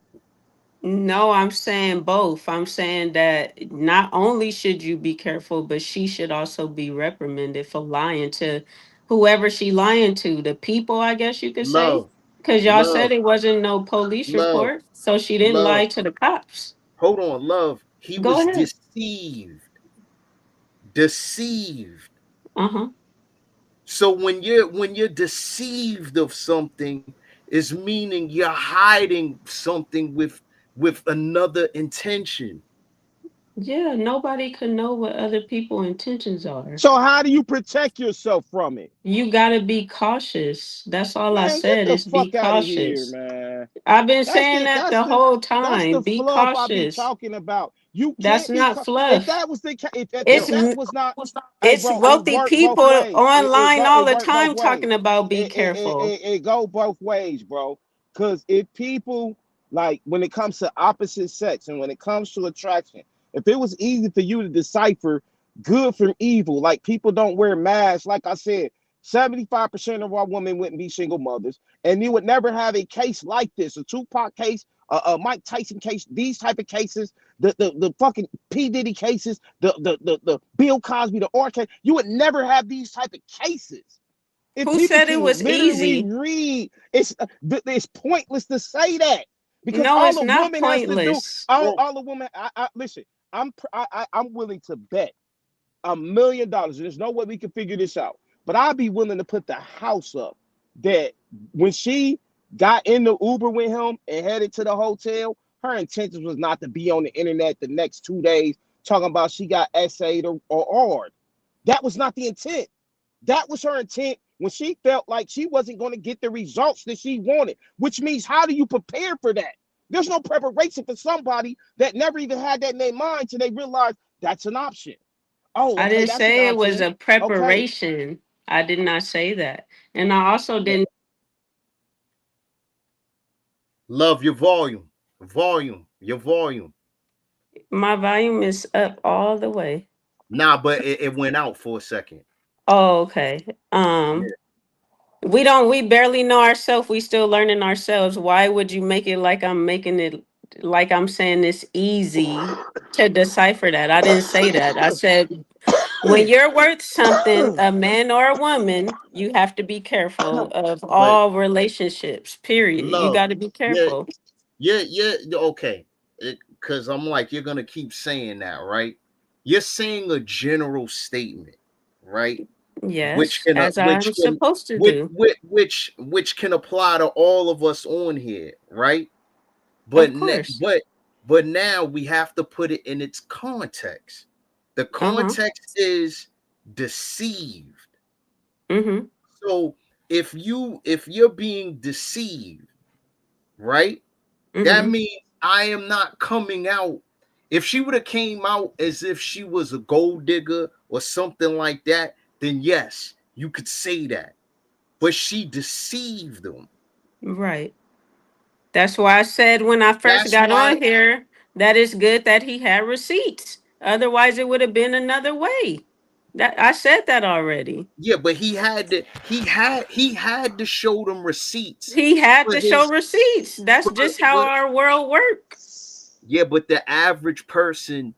No, I'm saying both. I'm saying that not only should you be careful, but she should also be reprimanded for lying to whoever she lying to, the people, I guess you could say. Love, Because y'all said love, it wasn't no police love, report, so she didn't love. lie to the cops. Hold on, love. He Go was ahead. deceived. Deceived. Uh-huh. So when you're deceived of something, is meaning you're hiding something with another intention. Yeah, nobody could know what other people's intentions are. So how do you protect yourself from it? You gotta be cautious. That's all I Man, get said the is be fuck out of here, cautious. man. I've been That's saying the that that's the the whole that's time. the Be fluff I be cautious. talking about. You That's can't be not if fluff. that was the if It's Yo, that n- was not, hey it's bro, it wealthy worked both people ways. online all It the worked both time ways. talking about be careful. It go both ways, bro. Cause if people like when it comes to opposite sex and when it comes to attraction, if it was easy for you to decipher good from evil, like people don't wear masks, like I said, 75% of our women wouldn't be single mothers, and you would never have a case like this, a Tupac case, a Mike Tyson case, these type of cases, the fucking P Diddy cases, the Bill Cosby, the R case. You would never have these type of cases if Who people said it can was literally easy? read. It's pointless to say that because No, all it's a not woman has to do, pointless. bro, all a woman. Listen. I'm willing to bet $1 million. There's no way we can figure this out. But I'd be willing to put the house up that when she got in the Uber with him and headed to the hotel, her intention was not to be on the internet the next 2 days talking about she got essayed or R'd. That was not the intent. That was her intent when she felt like she wasn't going to get the results that she wanted, which means how do you prepare for that? There's no preparation for somebody that never even had that in their mind till they realize that's an option. Oh, I okay, didn't that's an say it was option. a Okay. preparation. I did not say that. And I also Yeah. didn't. love your volume. Your volume. My volume is up all the way. Nah, but it went out for a second. Oh, okay. Yeah. We barely know ourselves. We still learning ourselves. Why would you make it like I'm making it like I'm saying it's easy to decipher that? I didn't say that. I said when you're worth something, a man or a woman, you have to be careful of But all relationships. Period. You love, got to be yeah, careful. okay. Because I'm like, you're gonna keep saying that, right? You're saying a general statement, right? Which Yes, can as I'm supposed to do. which can apply to all of us on here, right? Of But course. but now we have to put it in its context. The Uh-huh. context is deceived. Mm-hmm. So if you're being deceived, right? That Mm-hmm. means I am not coming out. If she would have came out as if she was a gold digger or something like that, then yes, you could say that. But she deceived them. Right. That's why I said when I first That's got why, on here that it's good that he had receipts. Otherwise, it would have been another way. That I said that already. yeah, but he had to show them receipts He had for to show his receipts. That's for just how but our world work. yeah, but the average person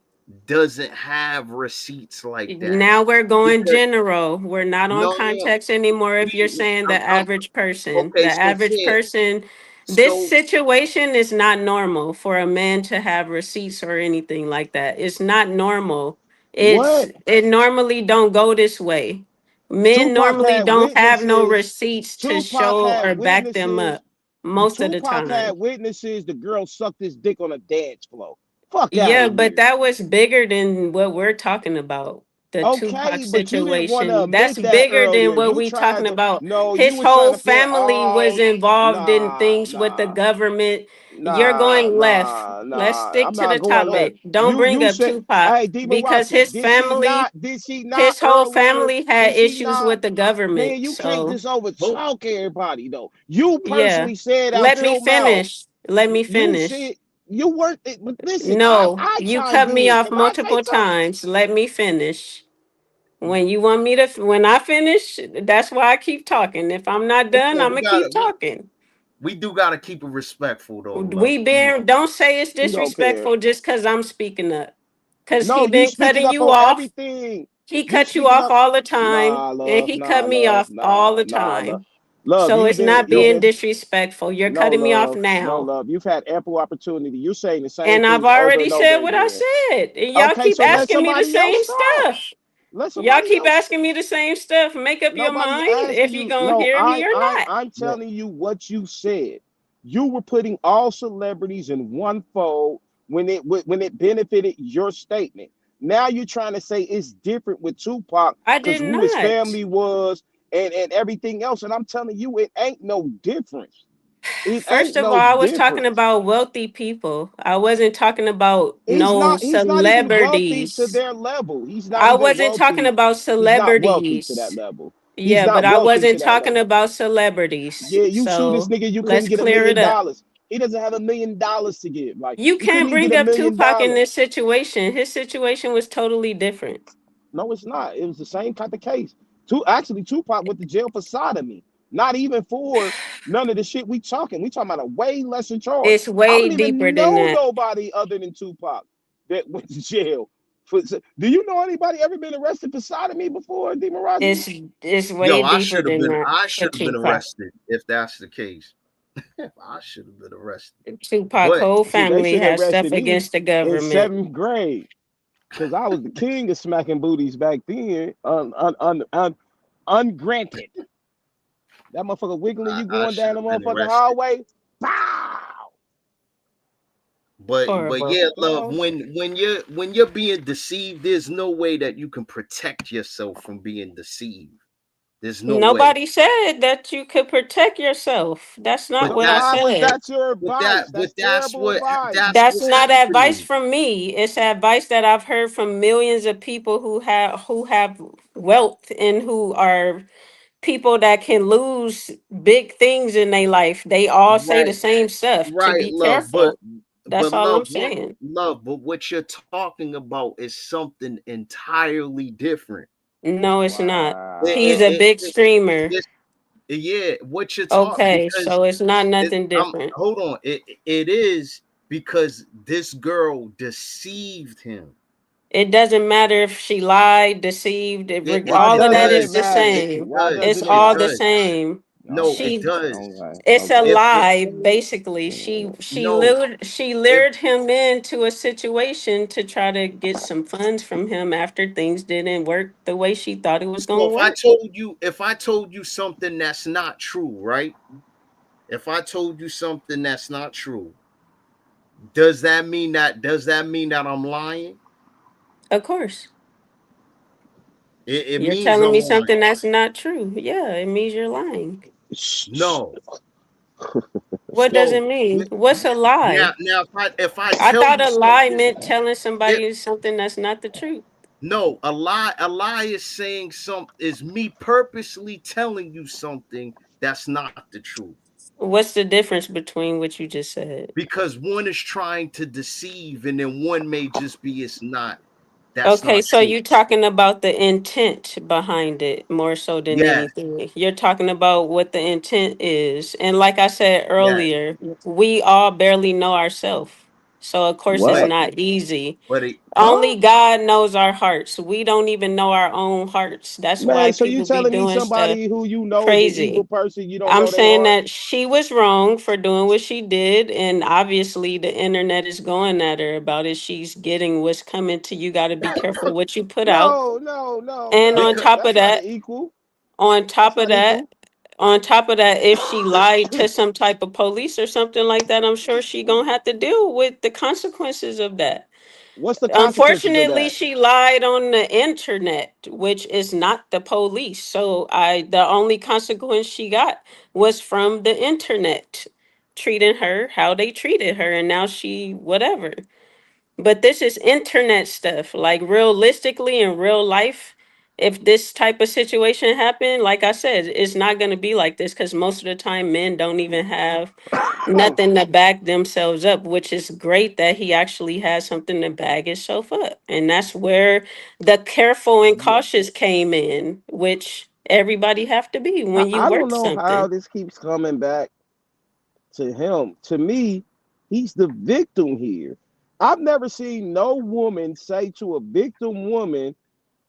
doesn't have receipts like that. Now we're going Because general. We're not on no, context anymore. If you're we saying the I'm average person, the okay, so average fair. person. This So situation is not normal for a man to have receipts or anything like that. It's not normal. What? It normally don't go this way. Men Tupac normally had don't have no witnesses. receipts to Tupac show had or back them witnesses. up most of the Tupac had time. witnesses. The girl sucked his dick on a dance floor. Fuck out of Yeah, but here. that was bigger than what we're talking about. The Tupac Okay, but you didn't want to situation. That's admit that bigger than earlier. what You we talking tried to. about. No, you His was trying whole to feel. family was Oh, involved in nah, things with the nah, government. You're nah, going left. nah, Let's nah. stick I'm to not the going left. topic. Don't bring You up said, hey, Tupac Demon because Rasta, did she not? Did she not his whole earlier? family had Did she issues not? with the Man, government. you can't So, just over hold, talk everybody though. You yeah. personally said Let out me your mouth. finish. Let me You finish. said you weren't. But listen, No, I you chimed cut me in. off Can I say multiple something? times. Let me finish. When you want me to, when I finish, that's why I keep talking. If I'm not done, hold I'm on. gonna keep talking. We do gotta keep it respectful though, love. We Come on. been don't say it's You don't care. disrespectful just because I'm speaking up. Cause No, he you been speaking cutting up you on off. everything. He You cut you speaking off up. all the time, Nah, and love. he Nah, cut me love. off all Nah, the nah, love. time. Love, So it's not you've Yo, being been disrespectful. You're no cutting me off love, no now. love. You've had ample opportunity. You're saying the same And I've things over already and over said what I again. said. And y'all Okay, keep so let asking me the somebody else same talk. stuff. Let Y'all somebody keep else. asking me the same stuff. Make up your Nobody mind asking if you're you. gonna No, hear me or not. I'm yo, telling you what you said. You were putting all celebrities in one fold when it benefited your statement. Now you're trying to say it's different with Tupac I because did who his not. family was and everything else. And I'm telling you, it ain't no difference. It First ain't of all, no I was talking difference. about wealthy people. I wasn't talking about no He's not even wealthy to celebrities. their level. He's not I even wasn't talking wealthy. about He's not wealthy to that celebrities. level. He's Yeah, but not I wealthy to wasn't that talking level. about celebrities. Yeah, you sue this So nigga, you couldn't let's get a clear million it up. dollars. He doesn't have $1 million to give. Like You he couldn't can't even get bring a up million Tupac in dollars. this situation. His situation was totally different. No, it's not. It was the same type of case. Tupac went to jail for sodomy. Not even for none of the shit we talking. We talking about a way lesser charge. It's I way don't deeper even than know that. nobody other than Tupac that went to jail. Do you know anybody ever been arrested for sodomy before, Demarasi? It's way yo, deeper than that I for should have been Tupac. arrested if that's the case. I should have been arrested. Tupac But whole Shit, they family should have has stuff arrested me against the in government. seventh grade because I was the king of smacking booties back then. Ungranted. That motherfucker wiggling you I going should down the have been motherfucking arrested. hallway. Pow! But Horrible. yeah, love, No. when you're being deceived, there's no way that you can protect yourself from being deceived. There's no way. Nobody said that you could protect yourself. That's not But So what I that why was said. that your advice? That's terrible advice. that's That's what's not advice happening. from me. It's advice that I've heard from millions of people who have wealth and who are people that can lose big things in their life. They all say the Right, same stuff to right, be love. careful. But That's all I'm love, what saying. love, but what you're talking about is something entirely different. No, it's not. It, He's Wow. a it, big it, streamer. it, yeah, what you're talking Okay, because so it's not it, nothing I'm different. hold on. It is because this girl deceived him. It doesn't matter if she lied, deceived, Why all of that doesn't it is the matter? It same. Why does. It's doesn't it It all the matter? does. same. No, Okay. it She does. Okay. It's a Okay. If lie, basically. no, She if lured him into a situation to try to get some funds from him after things didn't work the way she thought it was so gonna if I work. told you something that's not true, right? If I told you something that's not true, does that mean that I'm lying? Of course. It You're means telling I'm me lying. something that's not true. Yeah, it means you're lying. No. What does it So mean? What's a lie? now if I I tell thought you a lie something, meant telling it somebody something that's not the truth. no, a lie is saying something is me purposely telling you something that's not the truth. What's the difference between what you just said? Because one is trying to deceive and then one may just be it's not that's Okay, not so true. you're talking about the intent behind it more so than Yeah, anything. You're talking about what the intent is. And like I said yeah. earlier, we all barely know ourselves. So of course it's What? but not easy. but it, Only Huh? God knows our hearts. We don't even know our own hearts. That's why Man, so you people be telling me doing stuff somebody who you know is an evil crazy. person, you don't I'm know their saying heart? that she was wrong for doing what she did, and obviously the internet is going at her about it. She's getting what's coming to you. Got to be careful what you put out. No, no, no, And on no. because top of That's not an that, equal. on That's top of not that, equal. on top of that, if she lied to some type of police or something like that, I'm sure she gonna have to deal with the consequences of that. What's the consequences of Unfortunately, that? she lied on the internet, which is not the police. So the only consequence she got was from the internet treating her how they treated her, and now she whatever. But this is internet stuff. Like realistically in real life, if this type of situation happened, like I said, it's not going to be like this because most of the time men don't even have nothing to back themselves up, which is great that he actually has something to bag himself up. And that's where the careful and Yeah. cautious came in, which everybody have to be I, when you I don't work know how something. this keeps coming back to him. To me, he's the victim here. I've never seen no woman say to a victim woman,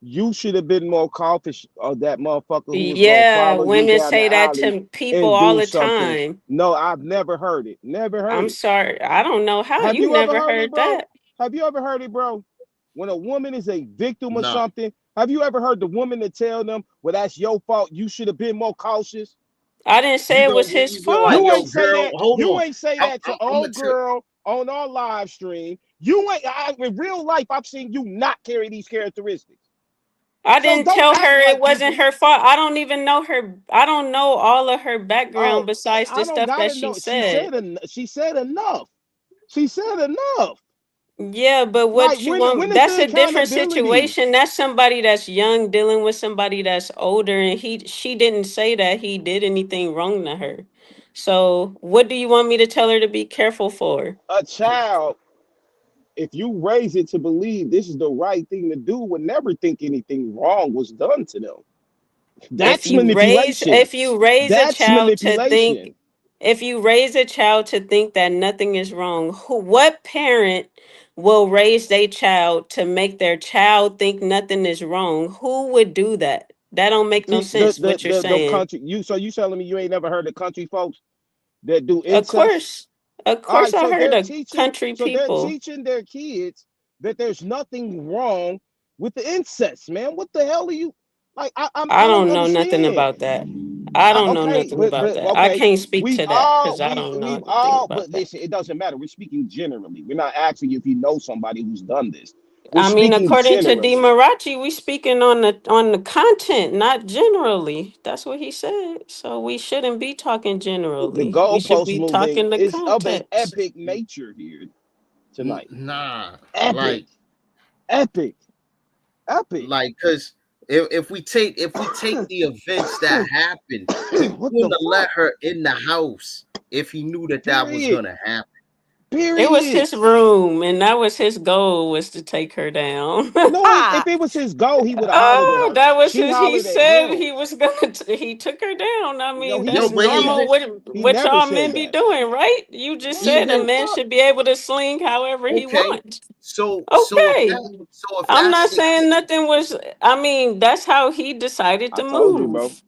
you should have been more cautious of that motherfucker who was gonna Yeah, follow you women down say the that alley to people and all do the something. time. No, I've never heard it. Never heard I'm it. sorry. I don't know how Have you you ever never heard it, heard bro? that. Have you ever heard it, bro? When a woman is a victim of nah, something, have you ever heard the woman that tell them, well, that's your fault. You should have been more cautious. I didn't say you it gonna was his really be like, fault. You yo, ain't say girl, that. hold You on. ain't say I'm, that to I'm, I'm gonna old tell. girl on our live stream. You ain't. In real life, I've seen you not carry these characteristics. I So didn't don't tell act her it like wasn't people. her fault. I don't even know her. I don't know all of her background Oh, besides the I don't stuff that gotta she know. said. She said enough. She said enough. Yeah, but Like what you when want, is the that's a different accountability? situation. That's somebody that's young dealing with somebody that's older and she didn't say that he did anything wrong to her. So, what do you want me to tell her to be careful for? A child, if you raise it to believe this is the right thing to do, would never think anything wrong was done to them. That's manipulation. If you raise a That's child to think manipulation. if you raise a child to think that nothing is wrong, what parent will raise their child to make their child think nothing is wrong? Who would do that? That don't make no See the sense the what you're the them saying. country you so you telling me you ain't never heard of country folks that do Of incest? course. Of All course right, I heard of country they're people. teaching their kids that there's nothing wrong with the incest, man. What the hell are you like? I I don't don't know nothing understand. about that. I don't know Okay, nothing about but that. I okay, can't speak to that because I don't know we've anything all about but that. listen, it doesn't matter. We're speaking generally. We're not asking you if you know somebody who's done this. We're I mean, speaking according to D. generally. Marachi, we speaking on the content, not generally. That's what he said. So we shouldn't be talking The generally. We should goalpost be moving talking the is of an context. epic nature here tonight. Nah, Epic, like epic, epic. because if we take the events that happened, he What wouldn't the have let fuck? her in the house if he knew that was Period. gonna happen. It was Period. his room, and that was his goal was to take her down. No, if it was his goal, he would have hollered at Oh, her. that was She his. He hollered at said him. he was gonna. He took her down. I No, mean, he Yo, that's didn't. but He normal. did. He What never y'all said men be that. doing, right? You just Man, said a the even man fuck. should be able to sling however he okay. wants. So if Okay, that so if I'm that's not the saying case, nothing was. I mean, that's how he decided I to told you, bro. move.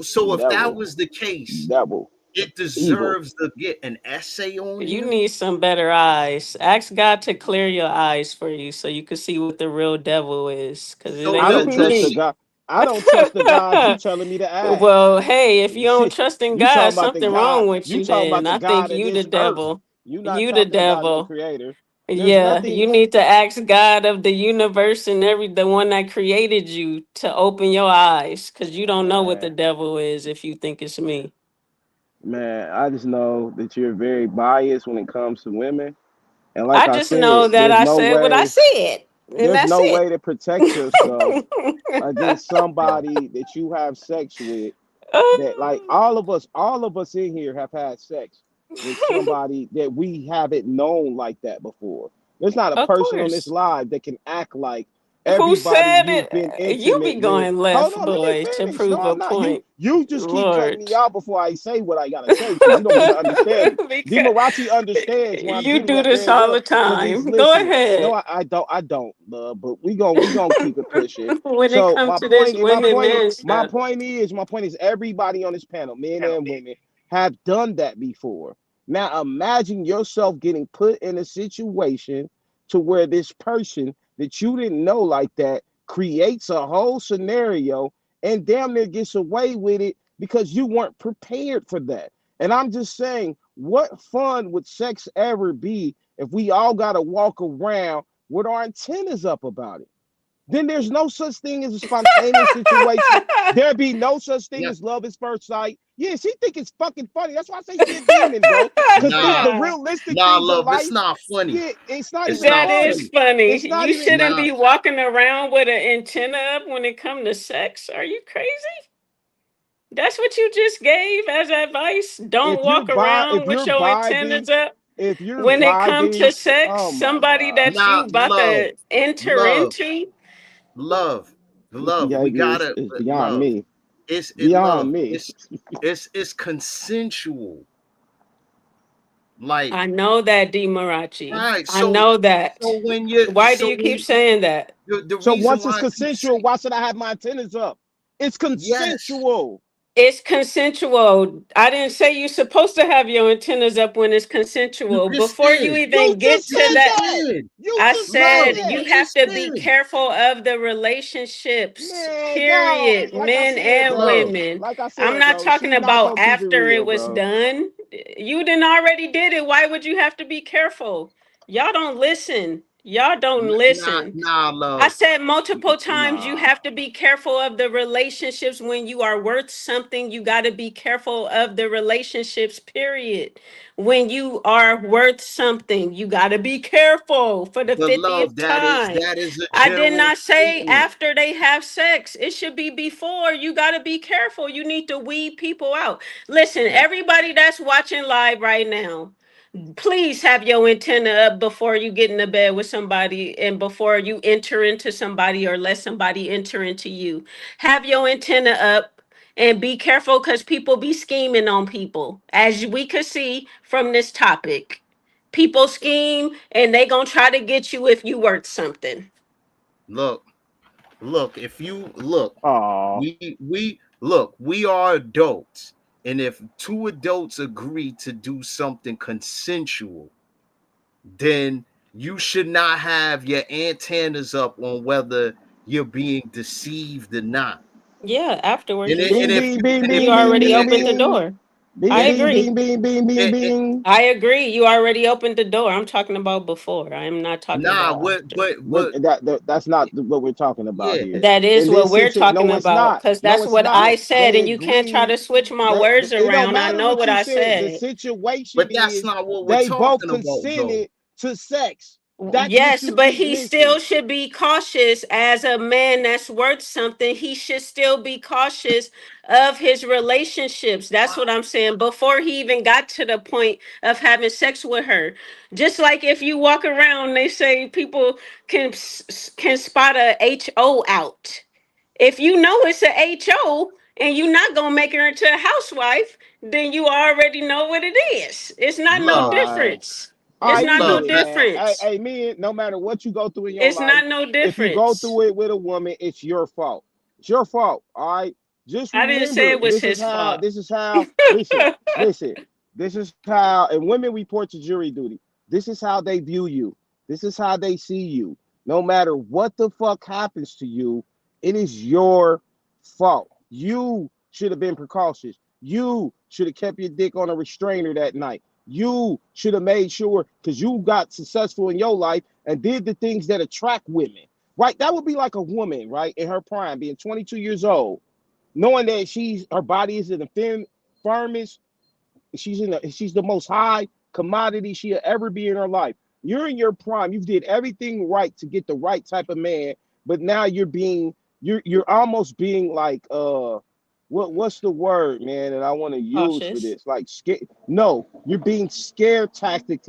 so if that Devil, was the case, devil, it evil. deserves to get an essay on You him. need some better eyes. Ask God to clear your eyes for you so you can see what the real devil is. Cause it So I ain't don't trust the does me. God. I don't trust the God you telling me to ask. Well, hey, if you don't trust in You God, talking about the something God? wrong with You you talking then. about the I think God of you the this earth? devil. You not You the talking about no devil. creator. There's Yeah, nothing. you need to ask God of the universe and the one that created you to open your eyes because you don't know what the Man, devil is if you think it's me. man, I just know that you're very biased when it comes to women. And like I I just know said, that I said what I said, and there's that's no it. way to protect yourself against somebody that you have sex with. That like all of us in here have had sex with somebody that we haven't known like that before. There's not a Of person on this course. live that can act like Who Everybody said you've been it? You be intimate with. going Hold left, on, let me boy, to finish. prove No, a I'm not. point. You just keep cutting Lord. me out before I say what I gotta say because you don't even understand it. Because Demorachi understands why I'm you getting do at this very all well the because he's time. Go listening. No, ahead. I don't, but we gonna keep it pushing. When it So comes to this women men my stuff. point is everybody on this panel, men Hell, and women, have done that before. Now imagine yourself getting put in a situation to where this person that you didn't know like that creates a whole scenario and damn near gets away with it because you weren't prepared for that. And I'm just saying, what fun would sex ever be if we all got to walk around with our antennas up about it? Then there's no such thing as a spontaneous situation. There be no such thing nah, as love at first sight. Yeah, she think it's fucking funny. That's why I say she a demon, bro. Because the nah, realistic nah, things in love. It's life, not funny. yeah, it's not It's even not That is funny. funny. funny. It's not You even. shouldn't Nah, be walking around with an antenna up when it comes to sex. Are you crazy? That's what you just gave as advice. Don't walk If around with you're your vibing, antennas up if you're when it comes to vibing, sex. oh my Somebody god, that nah, you about love, to enter love, into. love, love. yeah, We gotta it's beyond love. me, It's it beyond love. me. It's consensual. Like I know that, D. Marachi. right. I know that. Why do you keep When saying that? the So reason once it's why I keep consensual, saying why should I have my antennas up? It's yes, consensual. It's consensual. I didn't say you're supposed to have your antennas up when it's you consensual. just Before you did. You even get just You to said just that, that. did. You I just said Love, said you you that. have just to be did. careful of the relationships, Man, y'all, period, like I men said, and bro. Love, women. Like I I'm said, not bro. talking She's not about gonna keep it after it real, was bro. done. You didn't already did it. Why would you have to be careful? Y'all don't listen. Y'all don't listen. nah, I love. said multiple times you Nah. have to be careful of the relationships when you are worth something. You got to be careful of the relationships, period. When you are worth something, you got to be careful for the But love, 50th time. that is a I did general not say statement. after they have sex. It should be before. You got to be careful. You need to weed people out. Listen, Okay. everybody that's watching live right now, please have your antenna up before you get into bed with somebody and before you enter into somebody or let somebody enter into you. Have your antenna up and be careful because people be scheming on people. As we could see from this topic, people scheme and they gonna try to get you if you worth something. Look, look. If you look, Oh, we look. We are adults, and if two adults agree to do something consensual, then you should not have your antennas up on whether you're being deceived or not. Yeah, afterwards And you it, and bing, should. if bing, you bing, and if You bing, you bing, already bing, opened the bing, door. I bing, bing, agree. bing, bing, bing, bing, and, bing. I agree. You already opened the door. I'm talking about before. I am not talking nah, about what, after. That's not what we're talking about yeah, here. That is In what this we're situation, talking no, it's about not. because No, that's it's what not. I said, They and you can't try agreed. to switch my words It don't around. I matter know what what you I said. The said. situation but that's is not what we're they both talking about, though. consented to sex. That's what Yes, you but keep he missing. still should be cautious as a man that's worth something. He should still be cautious of his relationships. That's what I'm saying. Before he even got to the point of having sex with her. Just like if you walk around, they say people can spot a HO out. If you know it's a HO and you're not gonna make her into a housewife, then you already know what it is. It's not no Love, All difference. It's right, we not no get love. it, man. difference. Hey, man, no matter what you go through in your It's life, not no if you go difference. through it with a woman, it's your fault. It's your fault. All right. Just I didn't say remember, it was his fault. listen, listen. This is how, and women report to jury duty. This is how they view you. This is how they see you. No matter what the fuck happens to you, it is your fault. You should have been precautious. You should have kept your dick on a restrainer that night. You should have made sure because you got successful in your life and did the things that attract women, right? That would be like a woman, right, in her prime, being 22 years old, knowing that her body is in the firmest, she's the most high commodity she'll ever be in her life. You're in your prime. You did everything right to get the right type of man, but now you're almost being like what's the word, man, that I want to use for Cautious. this? Like scared. No, you're being scare tactic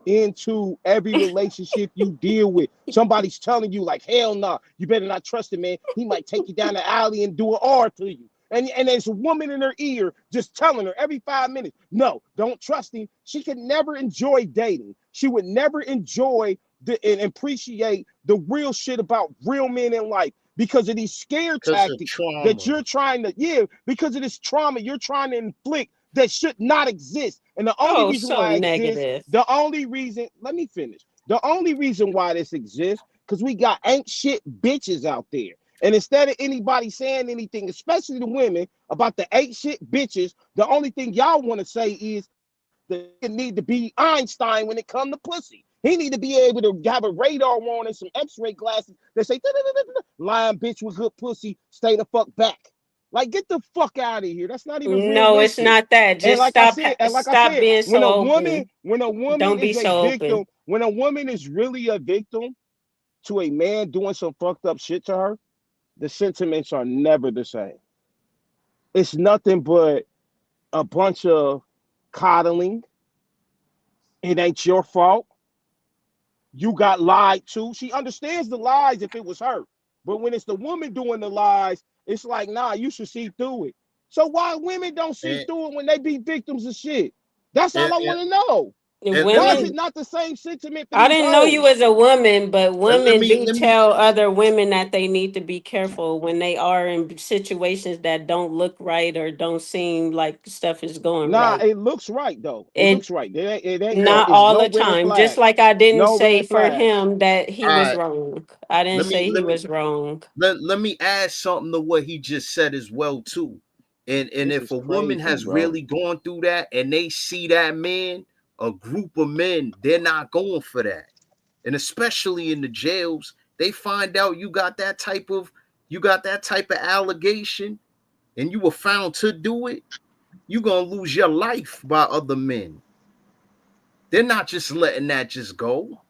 into every relationship you deal with. Somebody's telling you, like, hell nah, you better not trust him, man. He might take you down the alley and do an R to you. And there's a woman in her ear just telling her every 5 minutes, no, don't trust him. She could never enjoy dating. She would never enjoy and appreciate the real shit about real men in life because of these scare Because of tactics that trauma. you're trying to, yeah, because of this trauma you're trying to inflict that should not exist. And the only Oh, reason so why it exists, negative. the only reason, let me finish. The only reason why this exists, because we got ain't shit bitches out there. And instead of anybody saying anything, especially the women, about the ain't shit bitches, the only thing y'all want to say is the nigga need to be Einstein when it come to pussy. He need to be able to have a radar on and some x-ray glasses that say, lying bitch with good pussy, stay the fuck back. Like, get the fuck out of here. That's not even No, it's realistic. not that. And Just like I said, stop being when so open. when a woman Don't be is a so victim, open. when a woman is really a victim to a man doing some fucked up shit to her, the sentiments are never the same. It's nothing but a bunch of coddling. It ain't your fault. You got lied to. She understands the lies if it was her. But when it's the woman doing the lies, it's like, nah, you should see through it. So why women don't see And through it when they be victims of shit? That's all and I and, want to know. and Why let is me it Women, not the same sentiment for I these didn't know you hoes? as a woman, but and let women me do let me tell other women that they need to be careful when they are in situations that don't look right or don't seem like stuff is going Nah, right. it looks right though. It It looks right. It ain't yeah. not it's all no the red time. Just flags. like I didn't No say red for flags. him that he All was right. wrong. I didn't Let me say he let me was wrong. let me add something to what he just said as well too. And This if is a woman crazy, has bro. really gone through that and they see that man, a group of men, they're not going for that. And especially in the jails, they find out you got that type of allegation and you were found to do it, you're gonna lose your life by other men. They're not just letting that just go.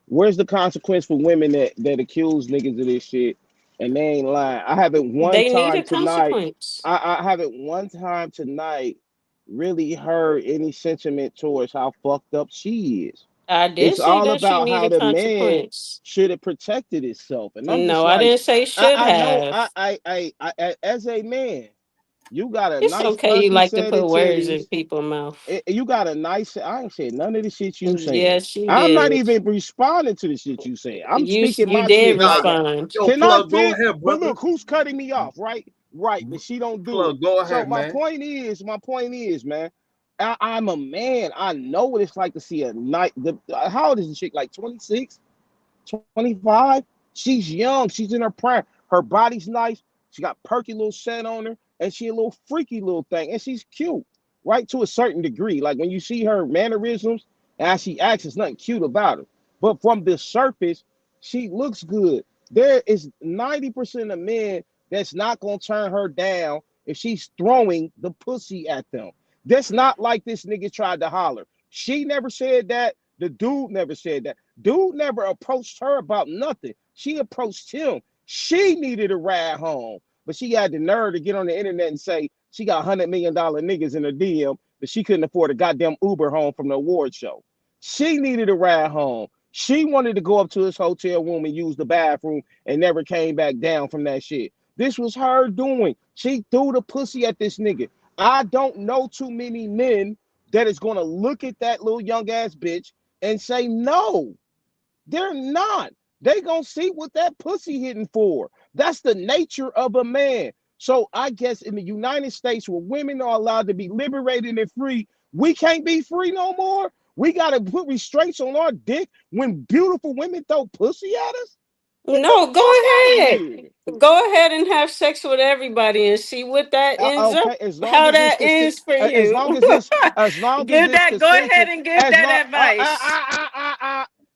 Where's the consequence for women that accuse niggas of this shit and they ain't lying? I haven't one They need time a tonight. consequence. I haven't one time tonight really heard any sentiment towards how fucked up she is. I did It's say all that she about need how a the man consequence. should have protected itself. And I'm just No, I like, didn't say should I know have. as a man, you got a It's nice okay. You ugly like to set of put words in titties. people's mouth. You got a nice. I ain't said none of the shit you saying. Yes, you I'm not did. even responding to the shit you saying. I'm speaking You my did shit. Nah, Like, respond. yo, can I plug, go fit? ahead, But brother. look, who's cutting me off? Right, right. But she don't do it. Plug, go So ahead, man. my point is, man. I'm a man. I know what it's like to see a night. How old is the chick? Like 26, 25. She's young. She's in her prime. Her body's nice. She got perky little set on her, and she a little freaky little thing, and she's cute, right, to a certain degree. Like when you see her mannerisms and how she acts, there's nothing cute about her. But from the surface, she looks good. There is 90% of men that's not gonna turn her down if she's throwing the pussy at them. That's not like this nigga tried to holler. She never said that. The dude never said that. Dude never approached her about nothing. She approached him. She needed a ride home, but she had the nerve to get on the internet and say she got $100 million niggas in her DM, but she couldn't afford a goddamn Uber home from the award show. She needed a ride home. She wanted to go up to his hotel room and use the bathroom and never came back down from that shit. This was her doing. She threw the pussy at this nigga. I don't know too many men that is going to look at that little young ass bitch and say no. They're not. They gonna see what that pussy hitting for. That's the nature of a man. So I guess in the United States, where women are allowed to be liberated and free, we can't be free no more. We gotta put restraints on our dick when beautiful women throw pussy at us. Get the No, go fuck out of ahead. here. Go ahead and have sex with everybody and see what that ends up. Okay, as long How as it's that ends for as you. long as it's as long as Give it's that. Go ahead consensual, and give as that long advice.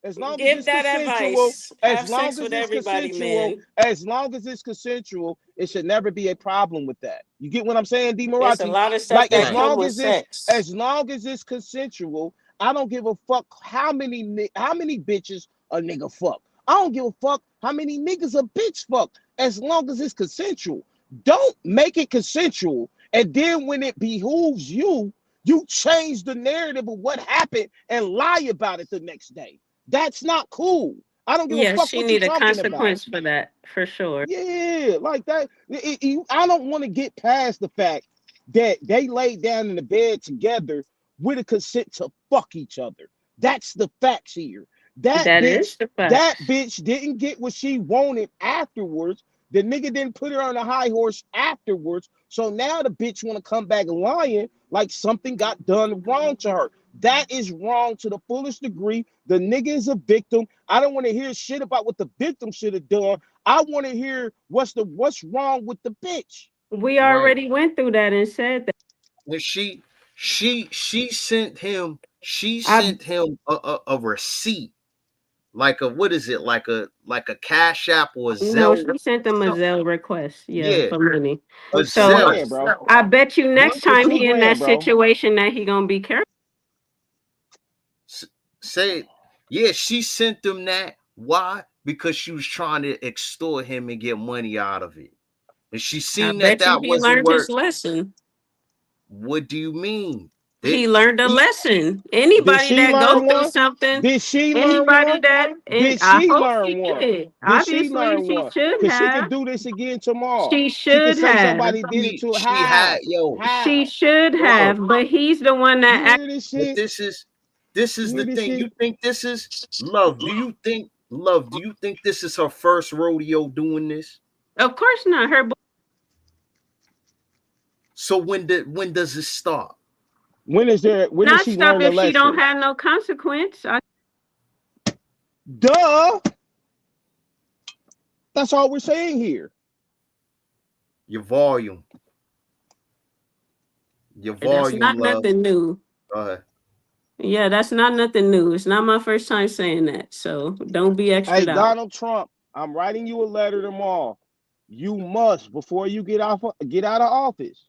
as long as Give it's that consensual, advice. Have sex with everybody, man. as long as it's consensual, it should never be a problem with that. You get what I'm saying, D There's a Marachi? lot of stuff Like that come with sex. as long as it's consensual, I don't give a fuck how many bitches a nigga fuck. I don't give a fuck how many niggas a bitch fuck as long as it's consensual. Don't make it consensual. And then when it behooves you, You change the narrative of what happened and lie about it the next day. That's not cool. I don't give a Yeah, fuck she what you need a talking about. consequence for that, for sure. Yeah, like that. I don't want to get past the fact that they laid down in the bed together with a consent to fuck each other. That's the facts here. That That is bitch, the that facts. bitch didn't get what she wanted afterwards. The nigga didn't put her on a high horse afterwards. So now the bitch want to come back lying like something got done wrong to her. That is wrong to the fullest degree. The nigga is a victim. I don't want to hear shit about what the victim should have done. I want to hear what's wrong with the bitch. We Right. already went through that and said that. And she she I sent him a receipt, like a, what is it, like a Cash App or a no, Zelle, she sent them a something. Zelle request, yeah, Yeah, for money. For a two So Zelle. grand, bro. I bet you next For time two he in that grand, bro. situation that he gonna be careful. Say, yeah, she sent them that. Why? Because she was trying to extort him and get money out of it. And she I seen that bet you that he wasn't learned his work. lesson. What do you mean? They, He learned a He, lesson. did Anybody she that go learn through one? something, Did she learn anybody one? that, and Did I she hope learn she one? did. Did she Obviously, learn she one? should Because she have. could do this again tomorrow. She She could should say have. somebody did it to her. she had, How? yo, She How? should yo, have. But he's the one You that. hear this but shit? this is You the hear this thing. shit? You think this is love? Do you think this is her first rodeo doing this? Of course not. Her So when does it stop? When does not she stop learn the if she don't lesson? have no consequence. Duh. That's all we're saying here. Your volume, your That's volume, not love. nothing new. Go ahead. Yeah, that's not nothing new. It's not my first time saying that. So don't be Hey, extra out. Donald Trump, I'm writing you a letter tomorrow. You must, before you get out of office,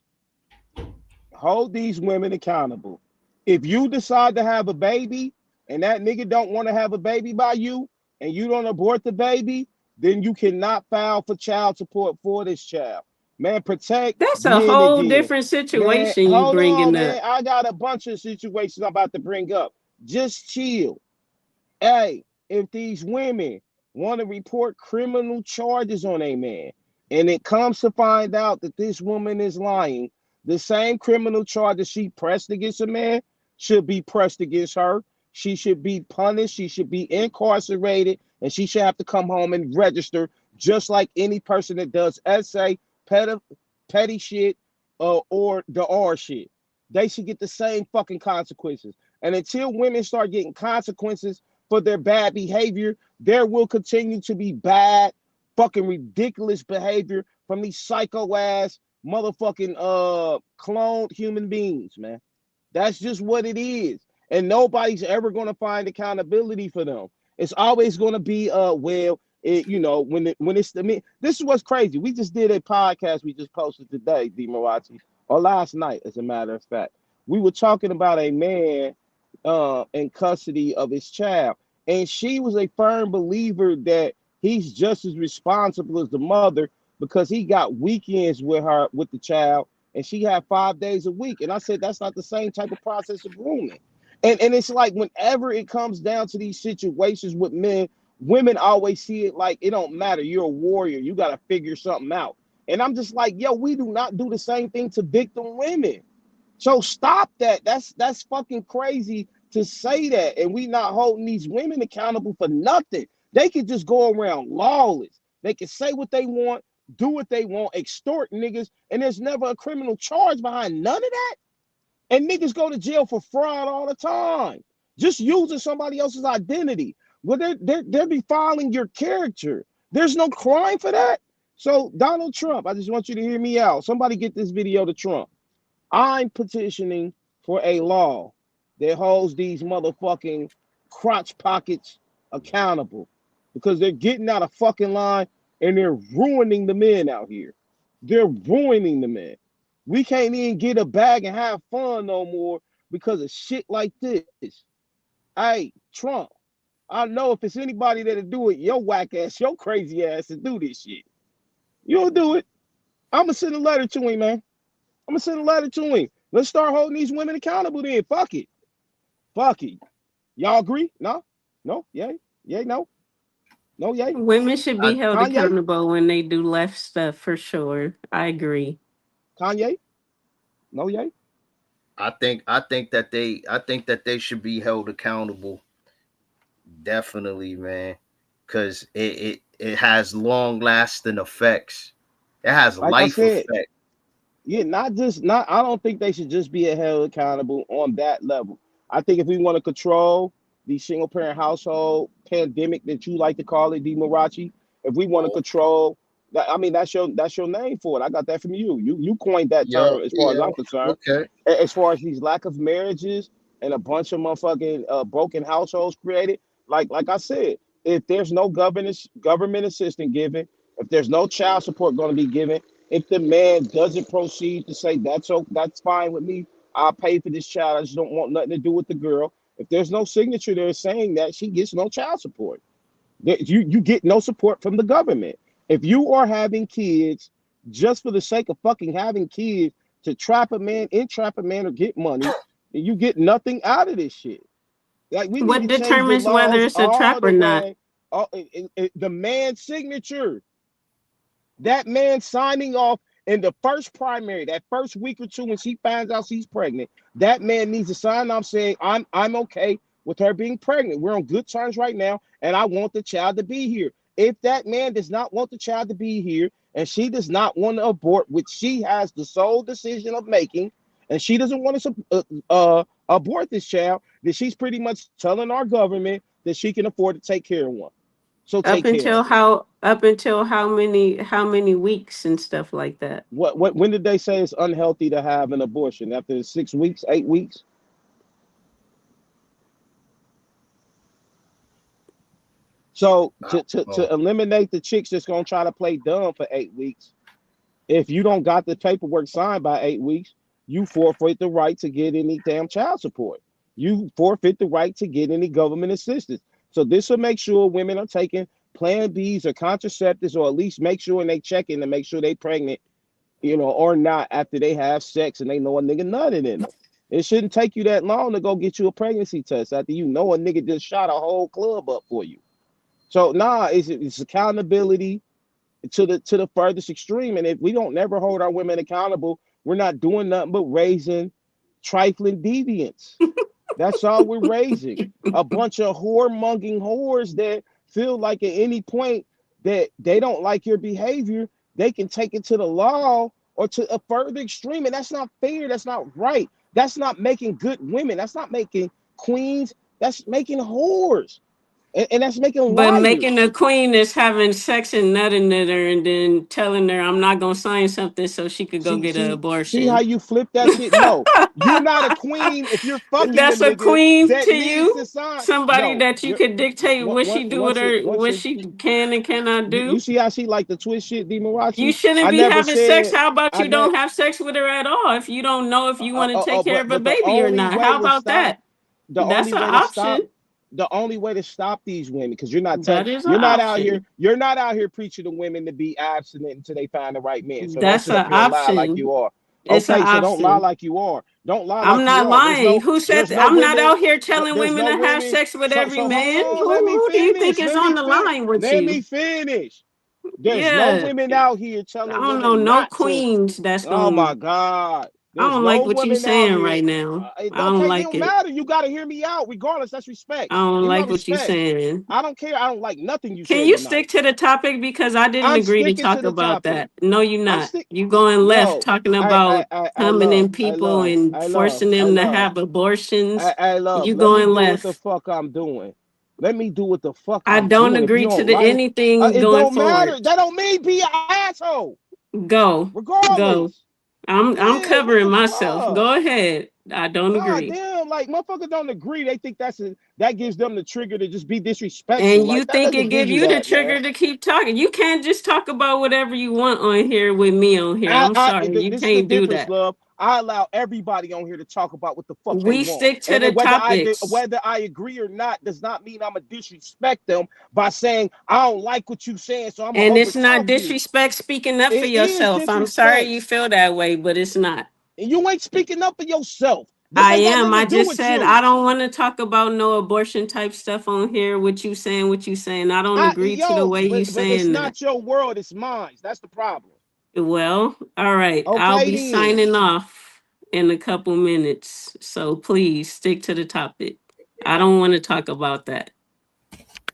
hold these women accountable. If you decide to have a baby and that nigga don't want to have a baby by you and you don't abort the baby, then you cannot file for child support for this child. Man, protect That's a men whole again. different Man, situation you hold on, bringing up. man. I got a bunch of situations I'm about to bring up. Just chill. Hey, if these women want to report criminal charges on a man, and it comes to find out that this woman is lying, the same criminal charges she pressed against a man should be pressed against her. She should be punished. She should be incarcerated, and she should have to come home and register just like any person that does essay, petty, petty shit, or the R shit. They should get the same fucking consequences. And until women start getting consequences for their bad behavior, there will continue to be bad, fucking ridiculous behavior from these psycho ass motherfucking cloned human beings, man. That's just what it is. And nobody's ever gonna find accountability for them. It's always gonna be when it's the me. This is what's crazy. We just did a podcast we just posted today, D Marachi, or last night, as a matter of fact. We were talking about a man in custody of his child. And she was a firm believer that he's just as responsible as the mother because he got weekends with her, with the child, and she had 5 days a week. And I said, that's not the same type of process of grooming. And it's like whenever it comes down to these situations with men, women always see it like it don't matter. You're a warrior. You got to figure something out. And I'm just like, yo, we do not do the same thing to victim women. So stop that. That's fucking crazy to say that. And we not holding these women accountable for nothing. They could just go around lawless. They can say what they want, do what they want, extort niggas, and there's never a criminal charge behind none of that. And niggas go to jail for fraud all the time. Just using somebody else's identity. Well, they're defiling your character. There's no crime for that. So Donald Trump, I just want you to hear me out. Somebody get this video to Trump. I'm petitioning for a law that holds these motherfucking crotch pockets accountable because they're getting out of fucking line and they're ruining the men out here. They're ruining the men. We can't even get a bag and have fun no more because of shit like this. Hey, Trump, I know if it's anybody that'll do it, your whack ass, your crazy ass to do this shit. You'll do it. I'm gonna send a letter to him, man. I'm gonna send a letter to him. Let's start holding these women accountable then. Fuck it. Fuck it. Y'all agree? No? No? Yay? Yay? No? No? Yay? Women should I be held Kanye? accountable when they do left stuff for sure. I agree. Kanye? No? Yay? I think that they should be held accountable. Definitely, man. Cause it has long lasting effects. It has Like I life said, effect. yeah, not I don't think they should just be held accountable on that level. I think if we want to control the single parent household pandemic that you like to call it, D Marachi, if we want to control that, I mean that's your name for it. I got that from you. You coined that Yeah, term as far as yeah. I'm concerned. Okay. As far as these lack of marriages and a bunch of motherfucking broken households created, like I said, if there's no government assistance given, if there's no child support going to be given, if the man doesn't proceed to say that's fine with me, I'll pay for this child. I just don't want nothing to do with the girl. If there's no signature there saying that, she gets no child support. You get no support from the government. If you are having kids just for the sake of fucking having kids to trap a man, entrap a man, or get money, you get nothing out of this shit. Like we need What to change the determines whether laws it's a trap all or the not? way. The man's signature, that man signing off in the first primary, that first week or two when she finds out she's pregnant, that man needs to sign off saying, I'm okay with her being pregnant. We're on good terms right now, and I want the child to be here. If that man does not want the child to be here and she does not want to abort, which she has the sole decision of making, and she doesn't want to abort this child, then she's pretty much telling our government that she can afford to take care of one. So take care of it. Up until how many weeks and stuff like that? What when did they say it's unhealthy to have an abortion? After 6 weeks, 8 weeks? So I to eliminate the chicks that's gonna try to play dumb for 8 weeks, if you don't got the paperwork signed by 8 weeks, you forfeit the right to get any damn child support. You forfeit the right to get any government assistance. So this will make sure women are taking Plan Bs or contraceptives, or at least make sure and they check in to make sure they pregnant, or not after they have sex and they know a nigga nutted in them. It shouldn't take you that long to go get you a pregnancy test after you know a nigga just shot a whole club up for you. So nah, it's accountability to the furthest extreme. And if we don't never hold our women accountable, we're not doing nothing but raising trifling deviants. That's all we're raising. A bunch of whoremongering whores that feel like at any point that they don't like your behavior, they can take it to the law or to a further extreme. And that's not fair. That's not right. That's not making good women. That's not making queens. That's making whores. And that's making But making liars. a queen is having sex and nutting at her and then telling her I'm not gonna sign something so she could go See, get an see, see how abortion. you flip that shit? No, you're not a queen if you're fucking That's them a niggas queen that to needs to you? sign. Somebody No, that you you're could dictate what she do with once it her, once what it she can and cannot you do? see how she like the twist shit, You Demarachi? shouldn't I be never having sex. said How about I you ne don't have sex with her at all if you don't know if you want to take care of a but baby or not? How about that? the That's only an way to stop option. these women, because That is an option. you're not out here preaching to women to be abstinent until they find the right man. So don't That's sit up an here and lie like option. you are. It's an Okay, so don't lie option. like you are. Don't lie I'm like you not are. lying. Who said There's no I'm not women. out here telling There's women no to have women. sex with every So hold man? on. Let me Who do you think finish. is on the line with Let me you? finish. There's no Yeah. women out here I telling don't know women no not to. queens that's Oh my going God. I There's don't no like what you women out saying here. right now. I don't Okay, it like don't it. matter. You got to hear me out. Regardless, that's I respect. don't Give my like what you respect. saying. I don't care. I don't like nothing you Can said you tonight. stick to the topic because I didn't I'm agree to sticking to talk the about topic. that. No, you're I'm not. stick. You going left No, talking about coming in I people love, and I love, forcing I them to love, have abortions. I love. You Let me going do what the left. fuck I'm doing. Let me do what the fuck I I'm don't doing. If you agree to don't like, anything it going don't matter. forward. That don't mean be an asshole. Go, go. Regardless. I'm Yeah, what covering the myself. fuck? Go ahead. I don't God agree. damn, like motherfuckers don't agree. They think that gives them the trigger to just be disrespectful. And you Like that think doesn't it give give you you the that, man. trigger to keep talking. You can't just talk about whatever you want on here with me on here. I'm sorry. You This is the can't do difference, that. love. I allow everybody on here to talk about what the fuck they We want, stick to and the then topics. whether I agree or not does not mean I'm gonna disrespect them by saying I don't like what you saying, so I'm gonna And it's not overtalk you. disrespect speaking up for It is yourself. I'm sorry disrespect. you feel that way, but it's not. And you ain't speaking up for yourself. This I ain't got am. nothing I to do just with said you. I don't want to talk about no abortion type stuff on here. What you saying. I don't agree to the way you But it's saying that. not your world, it's mine. That's the problem. Well, all right. I'll Okay be then. signing off in a couple minutes. So please stick to the topic. I don't want to talk about that.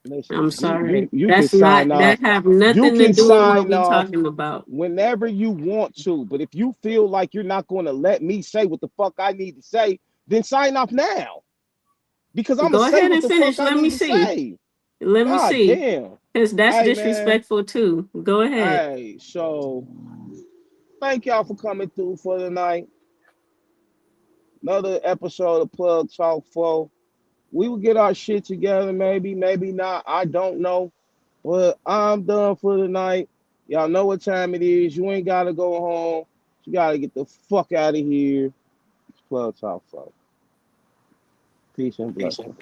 Listen, I'm sorry. you can That's not sign off. that have You nothing to can do with what sign we off talking about. whenever you want to. But if you feel like you're not going to let me say what the fuck I need to say, then sign off now. Because I'm going Go to say ahead what and the fuck finish. I Let me need to see. say. Let me God see. damn. Because that's Hey, man. disrespectful too. Go ahead. Hey, so thank y'all for coming through for the night. Another episode of Plug Talk 4. We will get our shit together, maybe, maybe not. I don't know. But I'm done for the night. Y'all know what time it is. You ain't got to go home. You got to get the fuck out of here. It's Plug Talk 4. Peace and blessings.